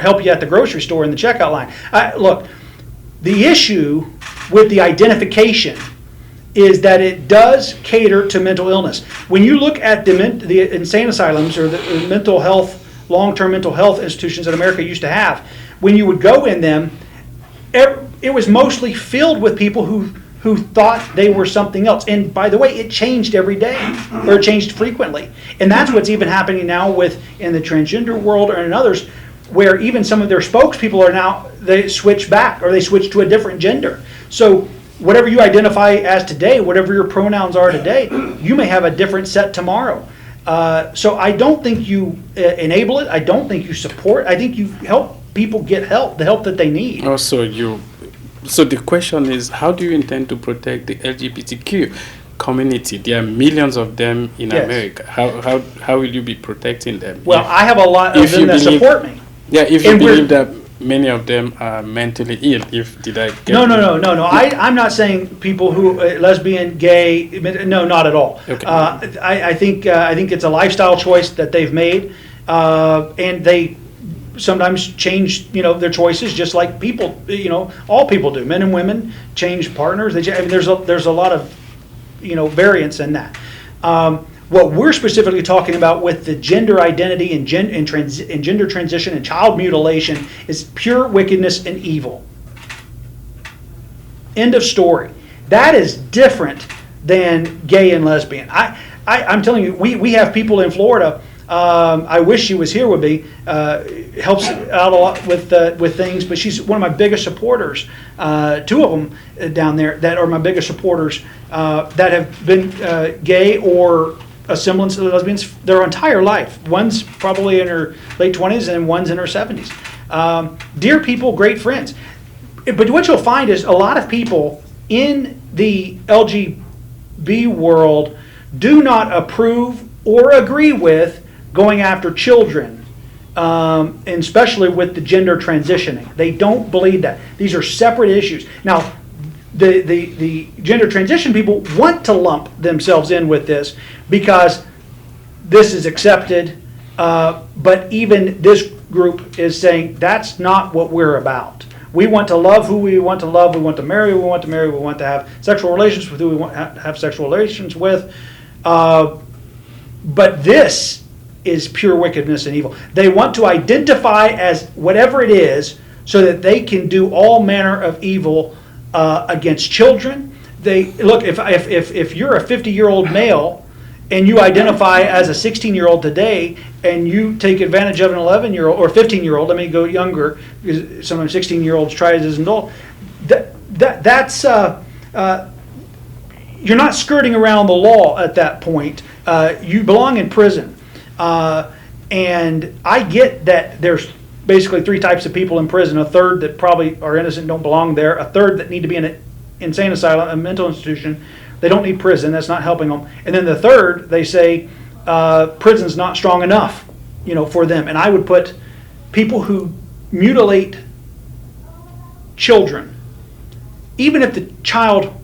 Speaker 2: help you at the grocery store in the checkout line. Look, the issue with the identification is that it does cater to mental illness. When you look at the insane asylums or the mental health, long-term mental health institutions that America used to have, when you would go in them, it was mostly filled with people who thought they were something else. And by the way, it changed every day, or it changed frequently. And that's what's even happening now in the transgender world or in others, where even some of their spokespeople are now, they switch back or they switch to a different gender. So whatever you identify as today, whatever your pronouns are today, you may have a different set tomorrow. So I don't think you enable it. I don't think you support. I think you help people get help, the help that they need.
Speaker 1: So the question is, how do you intend to protect the LGBTQ community? There are millions of them in America. How will you be protecting them?
Speaker 2: Well, I have a lot of them that support me.
Speaker 1: Yeah, if you believe that many of them are mentally ill.
Speaker 2: No. I'm not saying people who lesbian, gay. No, not at all.
Speaker 1: Okay.
Speaker 2: I think it's a lifestyle choice that they've made, and they sometimes change their choices just like people. All people do. Men and women change partners. There's a lot of variance in that. What we're specifically talking about with the gender identity and gender transition and child mutilation is pure wickedness and evil. End of story. That is different than gay and lesbian. I'm telling you, we have people in Florida I wish she was here with me. Helps out a lot with things, but she's one of my biggest supporters. Two of them down there that are my biggest supporters that have been gay or a semblance of lesbians their entire life. One's probably in her late 20s and one's in her 70s. Dear people, great friends. But what you'll find is a lot of people in the LGB world do not approve or agree with going after children, and especially with the gender transitioning. They don't believe that. These are separate issues. Now, the gender transition people want to lump themselves in with this because this is accepted, but even this group is saying that's not what we're about. We want to love who we want to love. We want to marry who we want to marry. We want to have sexual relations with who we want to have sexual relations with. But this is pure wickedness and evil. They want to identify as whatever it is so that they can do all manner of evil against children. They look, if you're a 50-year-old male and you identify as a 16-year-old today and you take advantage of an 11-year-old or 15-year-old, let me go younger, because sometimes 16-year-olds try it as an adult, that's you're not skirting around the law at that point. You belong in prison. And I get that there's basically three types of people in prison: a third that probably are innocent, don't belong there; a third that need to be in an insane asylum, a mental institution. They don't need prison; that's not helping them. And then the third, they say prison's not strong enough, for them. And I would put people who mutilate children, even if the child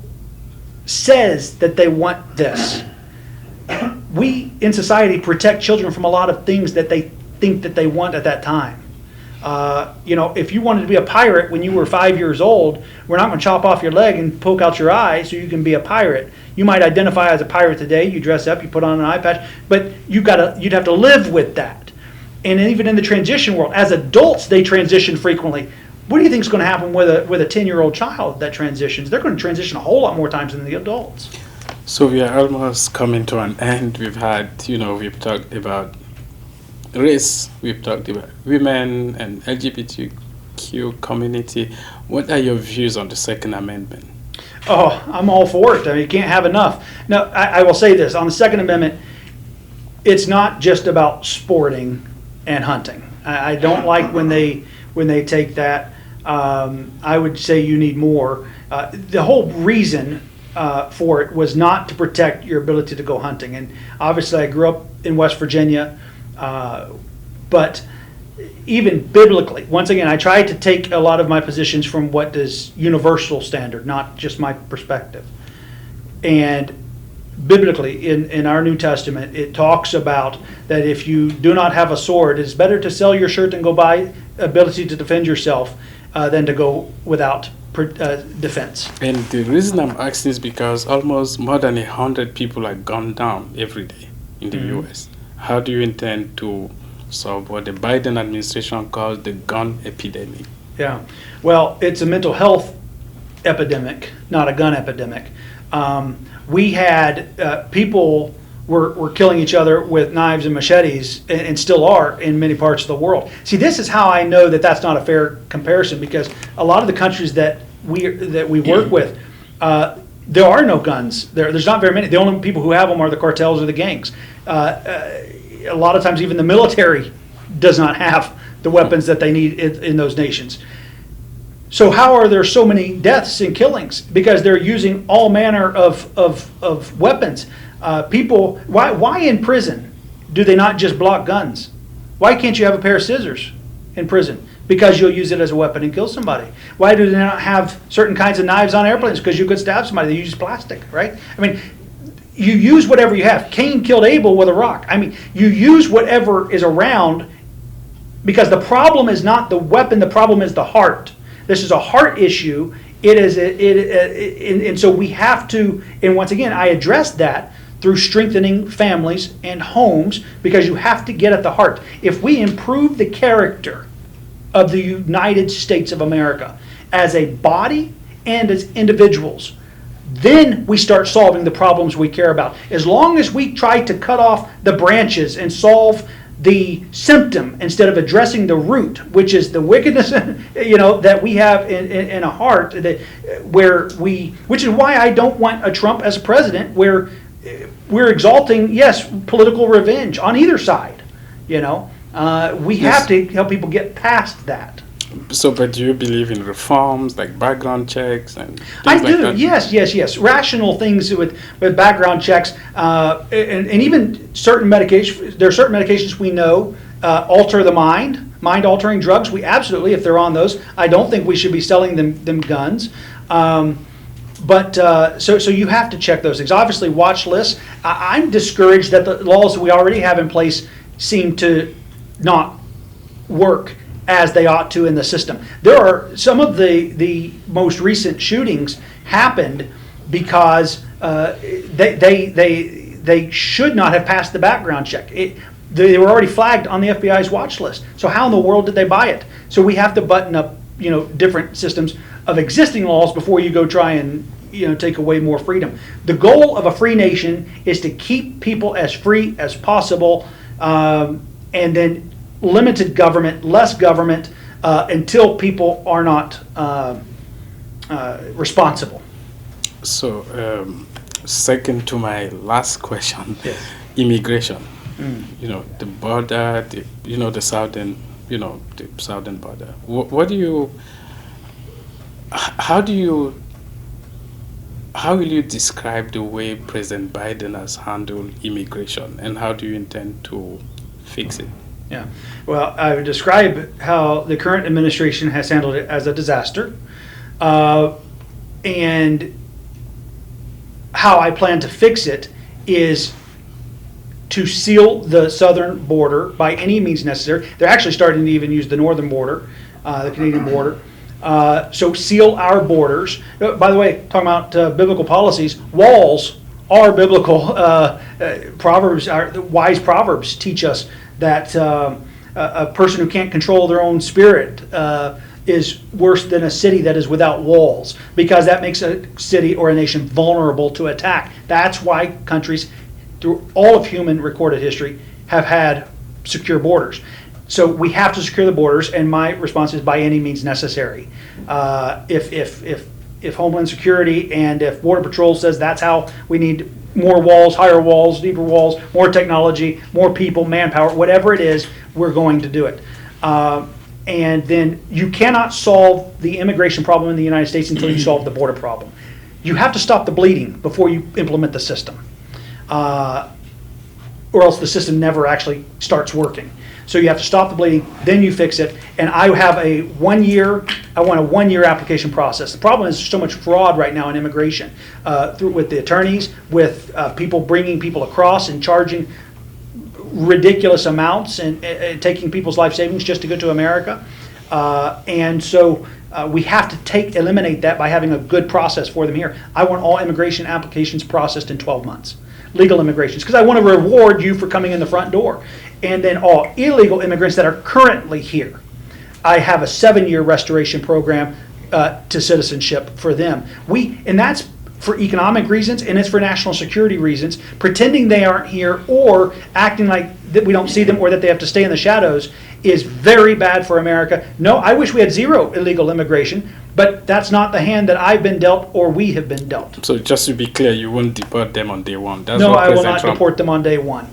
Speaker 2: says that they want this. We in society protect children from a lot of things that they think that they want at that time. If you wanted to be a pirate when you were 5 years old, we're not going to chop off your leg and poke out your eye so you can be a pirate. You might identify as a pirate today. You dress up, you put on an eye patch, but you'd have to live with that. And even in the transition world, as adults, they transition frequently. What do you think is going to happen with a 10-year-old child that transitions? They're going to transition a whole lot more times than the adults.
Speaker 1: So we are almost coming to an end. We've we've talked about race, we've talked about women and LGBTQ community. What are your views on the Second Amendment?
Speaker 2: Oh, I'm all for it. I mean, you can't have enough. Now, I will say this. On the Second Amendment, it's not just about sporting and hunting. I don't like when they take that. I would say you need more. The whole reason for it was not to protect your ability to go hunting. And obviously I grew up in West Virginia, but even biblically, once again, I tried to take a lot of my positions from what is universal standard, not just my perspective. And biblically, in our New Testament, it talks about that if you do not have a sword, it's better to sell your shirt and go buy ability to defend yourself than to go without defense.
Speaker 1: And the reason I'm asking is because almost more than 100 people are gunned down every day in the U.S. How do you intend to solve what the Biden administration calls the gun epidemic? Yeah,
Speaker 2: well, it's a mental health epidemic, not a gun epidemic. We had people were killing each other with knives and machetes, and still are in many parts of the world. See, this is how I know that that's not a fair comparison, because a lot of the countries that we work with, there are no guns. There's not very many. The only people who have them are the cartels or the gangs. A lot of times even the military does not have the weapons that they need in those nations. So how are there so many deaths and killings? Because they're using all manner of weapons. People, why in prison do they not just block guns? Why can't you have a pair of scissors in prison? Because you'll use it as a weapon and kill somebody. Why do they not have certain kinds of knives on airplanes? Because you could stab somebody. They use plastic, right? I mean, you use whatever you have. Cain killed Abel with a rock. I mean, you use whatever is around, because the problem is not the weapon. The problem is the heart. This is a heart issue. And so we have to, and once again, I address that through strengthening families and homes, because you have to get at the heart. If we improve the character of the United States of America as a body and as individuals, then we start solving the problems we care about. As long as we try to cut off the branches and solve the symptom instead of addressing the root, which is the wickedness, that we have in a heart, which is why I don't want a Trump as president, where we're exalting, yes, political revenge on either side. We have to help people get past that.
Speaker 1: So, but do you believe in reforms like background checks and things
Speaker 2: I
Speaker 1: like
Speaker 2: do.
Speaker 1: that?
Speaker 2: Yes. Rational things with background checks, and even certain medications. There are certain medications we know alter the mind-altering drugs. We absolutely, if they're on those, I don't think we should be selling them guns. But so you have to check those things. Obviously, watch lists. I'm discouraged that the laws that we already have in place seem to not work as they ought to in the system. There are some of the most recent shootings happened because they should not have passed the background check. They were already flagged on the FBI's watch list. So how in the world did they buy it? So we have to button up different systems of existing laws before you go try and take away more freedom. The goal of a free nation is to keep people as free as possible, and then limited government, less government, until people are not responsible.
Speaker 1: So, second to my last question,
Speaker 2: Yes.
Speaker 1: Immigration. The border, the southern, the southern border. How will you describe the way President Biden has handled immigration, and how do you intend to fix it?
Speaker 2: Yeah. Well, I would describe how the current administration has handled it as a disaster, and how I plan to fix it is to seal the southern border by any means necessary. They're actually starting to even use the northern border, the Canadian border. So seal our borders. By the way, talking about biblical policies, walls are biblical. Proverbs, wise proverbs teach us that a person who can't control their own spirit is worse than a city that is without walls, because that makes a city or a nation vulnerable to attack. That's why countries, through all of human recorded history, have had secure borders. So we have to secure the borders, and my response is by any means necessary. If Homeland Security and if Border Patrol says that's how we need more walls, higher walls, deeper walls, more technology, more people, manpower, whatever it is, we're going to do it. And then you cannot solve the immigration problem in the United States until you solve the border problem. You have to stop the bleeding before you implement the system, or else the system never actually starts working. So you have to stop the bleeding, then you fix it. And I have I want a 1 year application process. The problem is there's so much fraud right now in immigration, with the attorneys, with people bringing people across and charging ridiculous amounts and taking people's life savings just to go to America. And so we have to eliminate that by having a good process for them here. I want all immigration applications processed in 12 months. Legal immigrations, because I want to reward you for coming in the front door. And then all illegal immigrants that are currently here, I have a 7-year restoration program to citizenship for them. And that's for economic reasons, and it's for national security reasons. Pretending they aren't here or acting like that we don't see them or that they have to stay in the shadows is very bad for America. No, I wish we had zero illegal immigration, but that's not the hand that I've been dealt or we have been dealt.
Speaker 1: So just to be clear, you won't deport them on day one. That's
Speaker 2: No,
Speaker 1: what
Speaker 2: I will
Speaker 1: President
Speaker 2: not
Speaker 1: Trump...
Speaker 2: deport them on day one.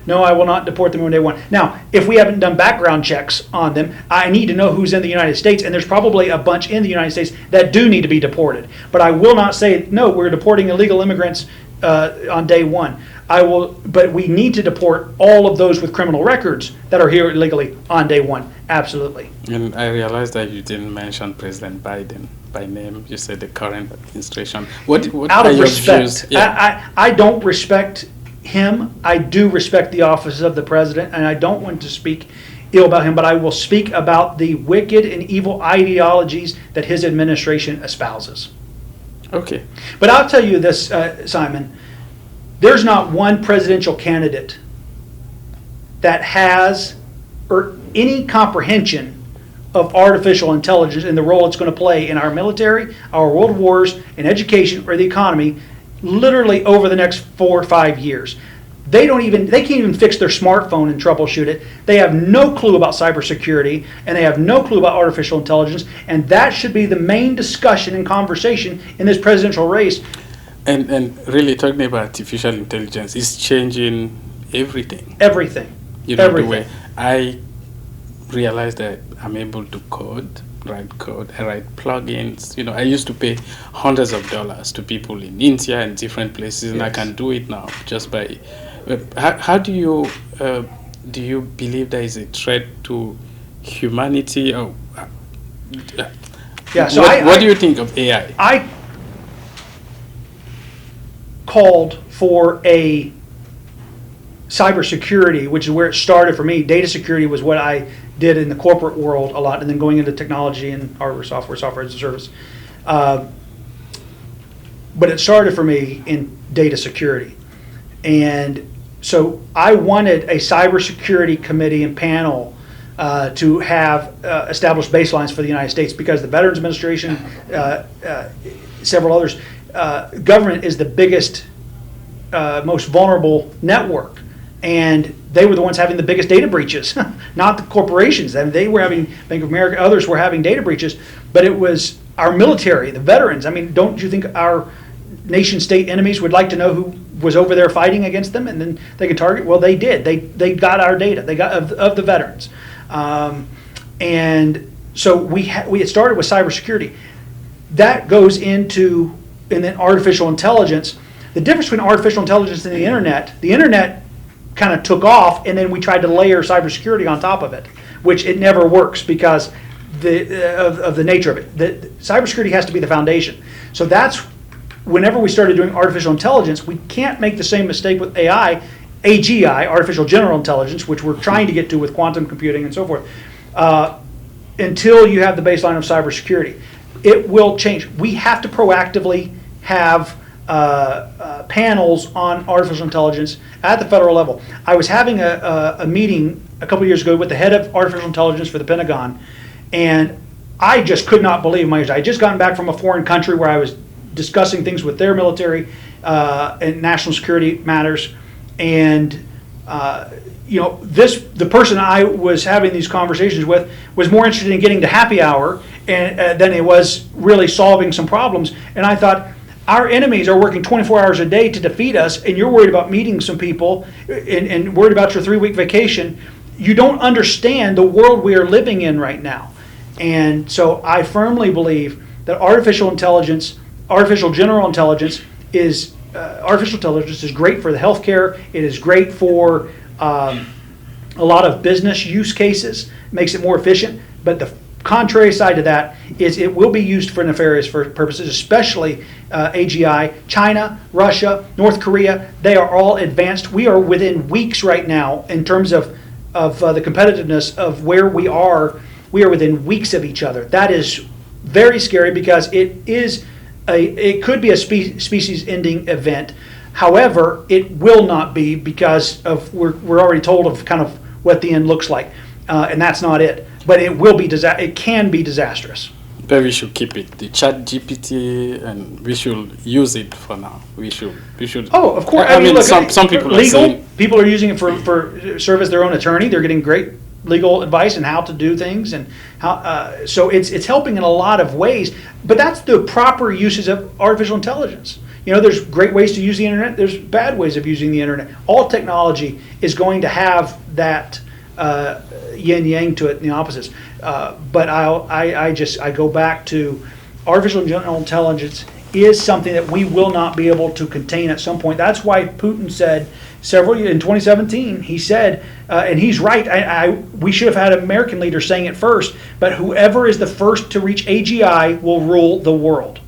Speaker 2: No, I will not deport them on day one. Now, if we haven't done background checks on them, I need to know who's in the United States, and there's probably a bunch in the United States that do need to be deported. But I will not say, no, we're deporting illegal immigrants on day one. But we need to deport all of those with criminal records that are here illegally on day one. Absolutely.
Speaker 1: And I realized that you didn't mention President Biden by name. You said the current administration. What
Speaker 2: Out
Speaker 1: are
Speaker 2: of
Speaker 1: your
Speaker 2: respect.
Speaker 1: views? Yeah.
Speaker 2: I don't respect him. I do respect the office of the president, and I don't want to speak ill about him, but I will speak about the wicked and evil ideologies that his administration espouses.
Speaker 1: Okay.
Speaker 2: But I'll tell you this, Simon, there's not one presidential candidate that has or any comprehension of artificial intelligence and the role it's going to play in our military, our world wars, in education, or the economy, literally over the next 4 or 5 years. They can't even fix their smartphone and troubleshoot it. They have no clue about cybersecurity, and they have no clue about artificial intelligence, and that should be the main discussion and conversation in this presidential race.
Speaker 1: And really talking about artificial intelligence is changing everything.
Speaker 2: Everything.
Speaker 1: You know,
Speaker 2: Everything.
Speaker 1: the way I realized that I'm able to write code, I write plugins. You know, I used to pay hundreds of dollars to people in India and different places, and I
Speaker 2: Yes.
Speaker 1: can do it now just by. How do you believe there is a threat to humanity? Or
Speaker 2: Yeah, so
Speaker 1: what do you think of AI?
Speaker 2: I called for a cybersecurity, which is where it started for me. Data security was what I did in the corporate world a lot, and then going into technology and hardware, software as a service. But it started for me in data security. And so I wanted a cybersecurity committee and panel to have established baselines for the United States, because the Veterans Administration, several others, government is the biggest, most vulnerable network. And they were the ones having the biggest data breaches, not the corporations. I mean, they were having, Bank of America, others were having data breaches, but it was our military, the veterans. I mean, don't you think our nation state enemies would like to know who was over there fighting against them, and then they could target? Well, they did. They got our data. They got of the veterans. And so we had started with cybersecurity. That goes into, and then artificial intelligence. The difference between artificial intelligence and the internet kind of took off, and then we tried to layer cybersecurity on top of it, which it never works because of the nature of it. The cybersecurity has to be the foundation. So that's whenever we started doing artificial intelligence, we can't make the same mistake with AI, AGI, artificial general intelligence, which we're trying to get to with quantum computing and so forth, until you have the baseline of cybersecurity. It will change. We have to proactively have panels on artificial intelligence at the federal level. I was having a meeting a couple years ago with the head of artificial intelligence for the Pentagon, and I just could not believe my ears. I had just gotten back from a foreign country where I was discussing things with their military and national security matters, and the person I was having these conversations with was more interested in getting to happy hour than it was really solving some problems. And I thought, our enemies are working 24 hours a day to defeat us, and you're worried about meeting some people and worried about your 3-week vacation. You don't understand the world we are living in right now. And so I firmly believe that artificial general intelligence is great for the healthcare. It is great for a lot of business use cases, makes it more efficient. But the contrary side to that is it will be used for nefarious purposes, especially AGI. China, Russia, North Korea, they are all advanced. We are within weeks right now in terms of the competitiveness of where we are. We are within weeks of each other. That is very scary because it could be a species-ending event. However, it will not be, because of we're already told of kind of what the end looks like, and that's not it. But it will be it can be disastrous.
Speaker 1: But we should keep it. The Chat GPT, and we should use it for now. We should.
Speaker 2: Oh, of course.
Speaker 1: I mean,
Speaker 2: look,
Speaker 1: some people are saying
Speaker 2: people are using it for serve as their own attorney. They're getting great legal advice on how to do things, and how. So it's helping in a lot of ways. But that's the proper uses of artificial intelligence. There's great ways to use the internet. There's bad ways of using the internet. All technology is going to have that yin yang to it, and the opposites. But I go back to artificial general intelligence is something that we will not be able to contain at some point. That's why Putin said in 2017, he said, and he's right. We should have had American leaders saying it first. But whoever is the first to reach AGI will rule the world.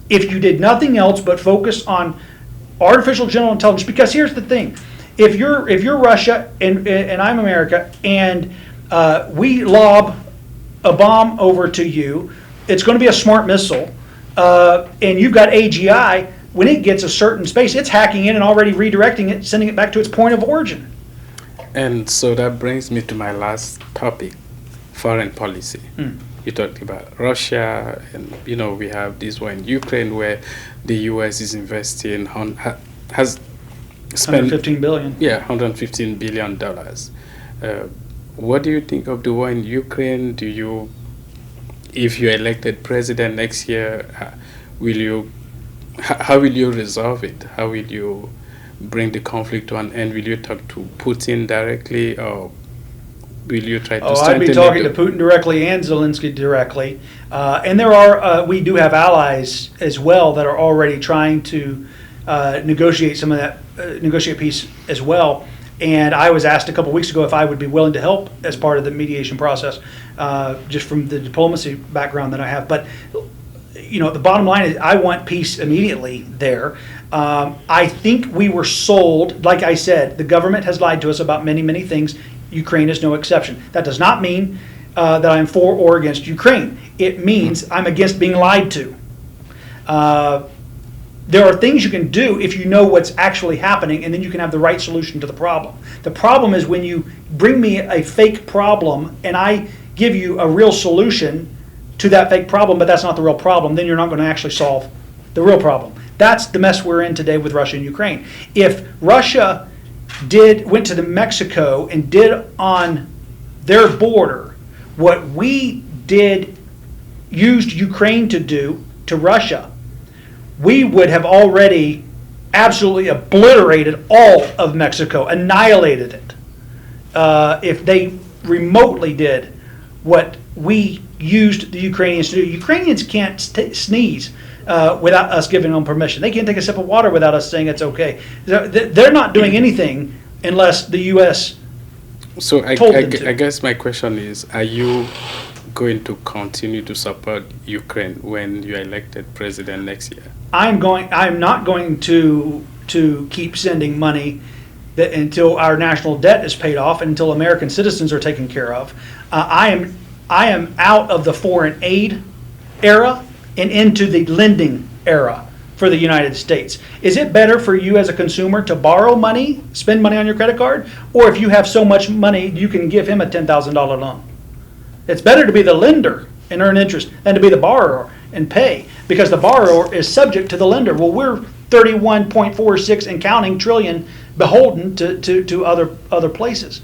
Speaker 2: If you did nothing else but focus on artificial general intelligence, because here's the thing. If you're Russia and I'm America, and we lob a bomb over to you, it's going to be a smart missile, and you've got AGI. When it gets a certain space, it's hacking in and already redirecting it, sending it back to its point of origin.
Speaker 1: And so that brings me to my last topic: foreign policy. You talked about Russia, and we have this one in Ukraine where the U.S. is investing has spent
Speaker 2: $115 billion.
Speaker 1: Yeah, $115 billion. What do you think of the war in Ukraine? If you're elected president next year, how will you resolve it? How will you bring the conflict to an end? Will you talk to Putin directly, or will you try to
Speaker 2: I'd be talking to Putin directly and Zelensky directly. And we do have allies as well that are already trying to negotiate some of that, negotiate peace as well. And I was asked a couple weeks ago if I would be willing to help as part of the mediation process, just from the diplomacy background that I have. But, the bottom line is I want peace immediately there. I think we were sold, like I said, the government has lied to us about many, many things. Ukraine is no exception. That does not mean that I'm for or against Ukraine. It means I'm against being lied to. There are things you can do if you know what's actually happening, and then you can have the right solution to the problem. The problem is when you bring me a fake problem and I give you a real solution to that fake problem, but that's not the real problem, then you're not going to actually solve the real problem. That's the mess we're in today with Russia and Ukraine. If Russia went to Mexico and did on their border what we used Ukraine to do to Russia, we would have already absolutely obliterated all of Mexico, annihilated it. If they remotely did what we used the Ukrainians to do. Ukrainians can't sneeze without us giving them permission. They can't take a sip of water without us saying it's okay. They're not doing anything unless the U.S.
Speaker 1: So I
Speaker 2: told them to.
Speaker 1: I guess my question is, are you going to continue to support Ukraine when you're elected president next year?
Speaker 2: I'm not going to keep sending money until our national debt is paid off, and until American citizens are taken care of. I am out of the foreign aid era and into the lending era for the United States. Is it better for you as a consumer to borrow money, spend money on your credit card, or if you have so much money you can give him a $10,000 loan? It's better to be the lender and earn interest than to be the borrower and pay, because the borrower is subject to the lender. Well, we're 31.46 and counting trillion beholden to other places,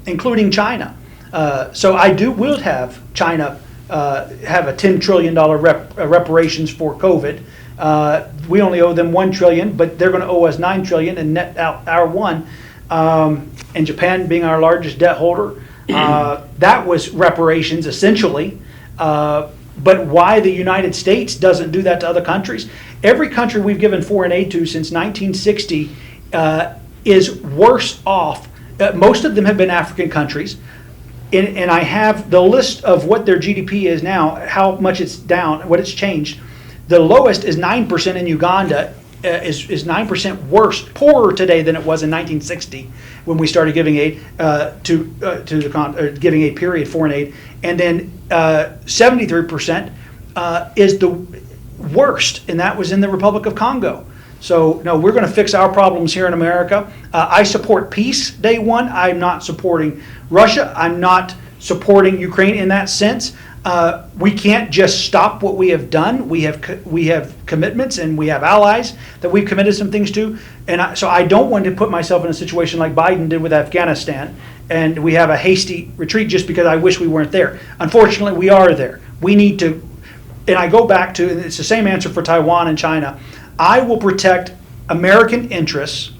Speaker 2: including China. So I will have China have a $10 trillion reparations for COVID. We only owe them $1 trillion, but they're going to owe us $9 trillion and net out our $1. And Japan being our largest debt holder, that was reparations essentially. But why the United States doesn't do that to other countries? Every country we've given foreign aid to since 1960 is worse off. Most of them have been African countries. And I have the list of what their GDP is now, how much it's down, what it's changed. The lowest is 9% in Uganda, is 9% worse, poorer today than it was in 1960 when we started giving aid giving aid, period, foreign aid. And then 73% is the worst, and that was in the Republic of Congo. So, no, we're going to fix our problems here in America. I support peace, day one. I'm not supporting Russia. I'm not supporting Ukraine in that sense. We can't just stop what we have done. We have commitments and we have allies that we've committed some things to. And so I don't want to put myself in a situation like Biden did with Afghanistan, and we have a hasty retreat just because I wish we weren't there. Unfortunately, we are there. We need to, and I go back to, and it's the same answer for Taiwan and China. I will protect American interests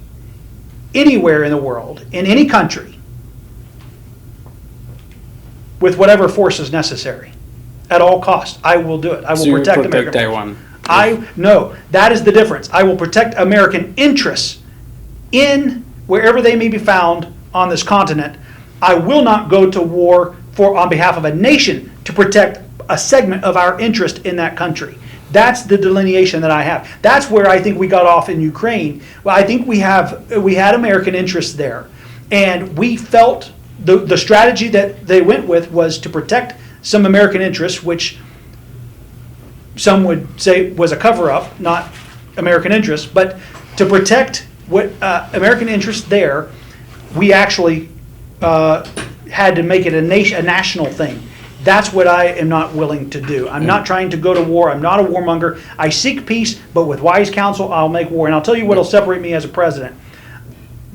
Speaker 2: anywhere in the world, in any country, with whatever force is necessary. At all costs, I will do it. I will
Speaker 1: So
Speaker 2: protect
Speaker 1: you protect
Speaker 2: American
Speaker 1: Taiwan.
Speaker 2: No, that is the difference. I will protect American interests in wherever they may be found on this continent. I will not go to war on behalf of a nation to protect a segment of our interest in that country. That's the delineation that I have. That's where I think we got off in Ukraine. Well, I think we had American interests there, and we felt the strategy that they went with was to protect some American interests, which some would say was a cover-up, not American interests, but to protect what American interests there, we actually had to make it a national thing. That's what I am not willing to do. I'm not trying to go to war. I'm not a warmonger. I seek peace, but with wise counsel, I'll make war. And I'll tell you what will separate me as a president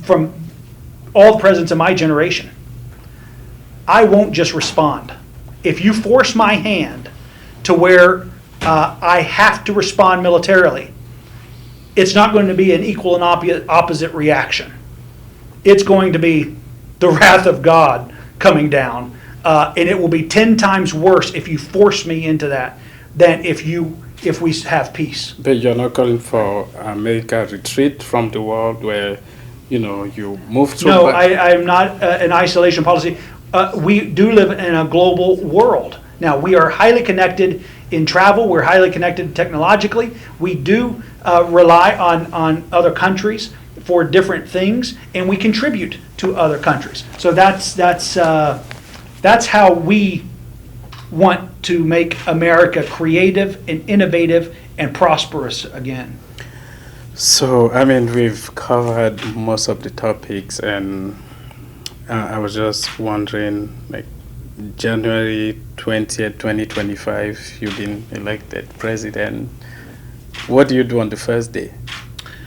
Speaker 2: from all the presidents of my generation. I won't just respond. If you force my hand to where I have to respond militarily, it's not going to be an equal and opposite reaction. It's going to be the wrath of God coming down. And it will be 10 times worse if you force me into that than if we have peace.
Speaker 1: But you're not calling for America retreat from the world where, you move through.
Speaker 2: No, I'm not an isolation policy. We do live in a global world. Now, we are highly connected in travel. We're highly connected technologically. We do rely on other countries for different things, and we contribute to other countries. So that's how we want to make America creative and innovative and prosperous again.
Speaker 1: So, we've covered most of the topics, and I was just wondering, like, January 20th, 2025, you've been elected president. What do you do on the first day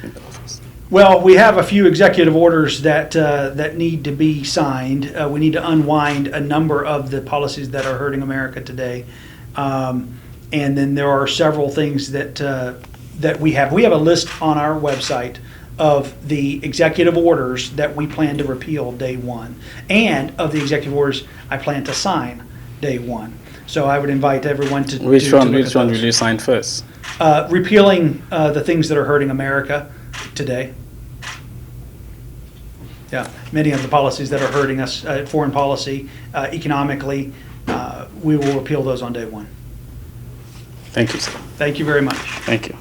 Speaker 1: in office?
Speaker 2: Well, we have a few executive orders that need to be signed. We need to unwind a number of the policies that are hurting America today, and then there are several things that we have. We have a list on our website of the executive orders that we plan to repeal day one, and of the executive orders I plan to sign day one. So I would invite everyone to
Speaker 1: Which one
Speaker 2: will
Speaker 1: you sign first?
Speaker 2: Repealing the things that are hurting America today. Yeah, many of the policies that are hurting us, foreign policy, economically, we will repeal those on day one.
Speaker 1: Thank you, sir.
Speaker 2: Thank you very much.
Speaker 1: Thank you.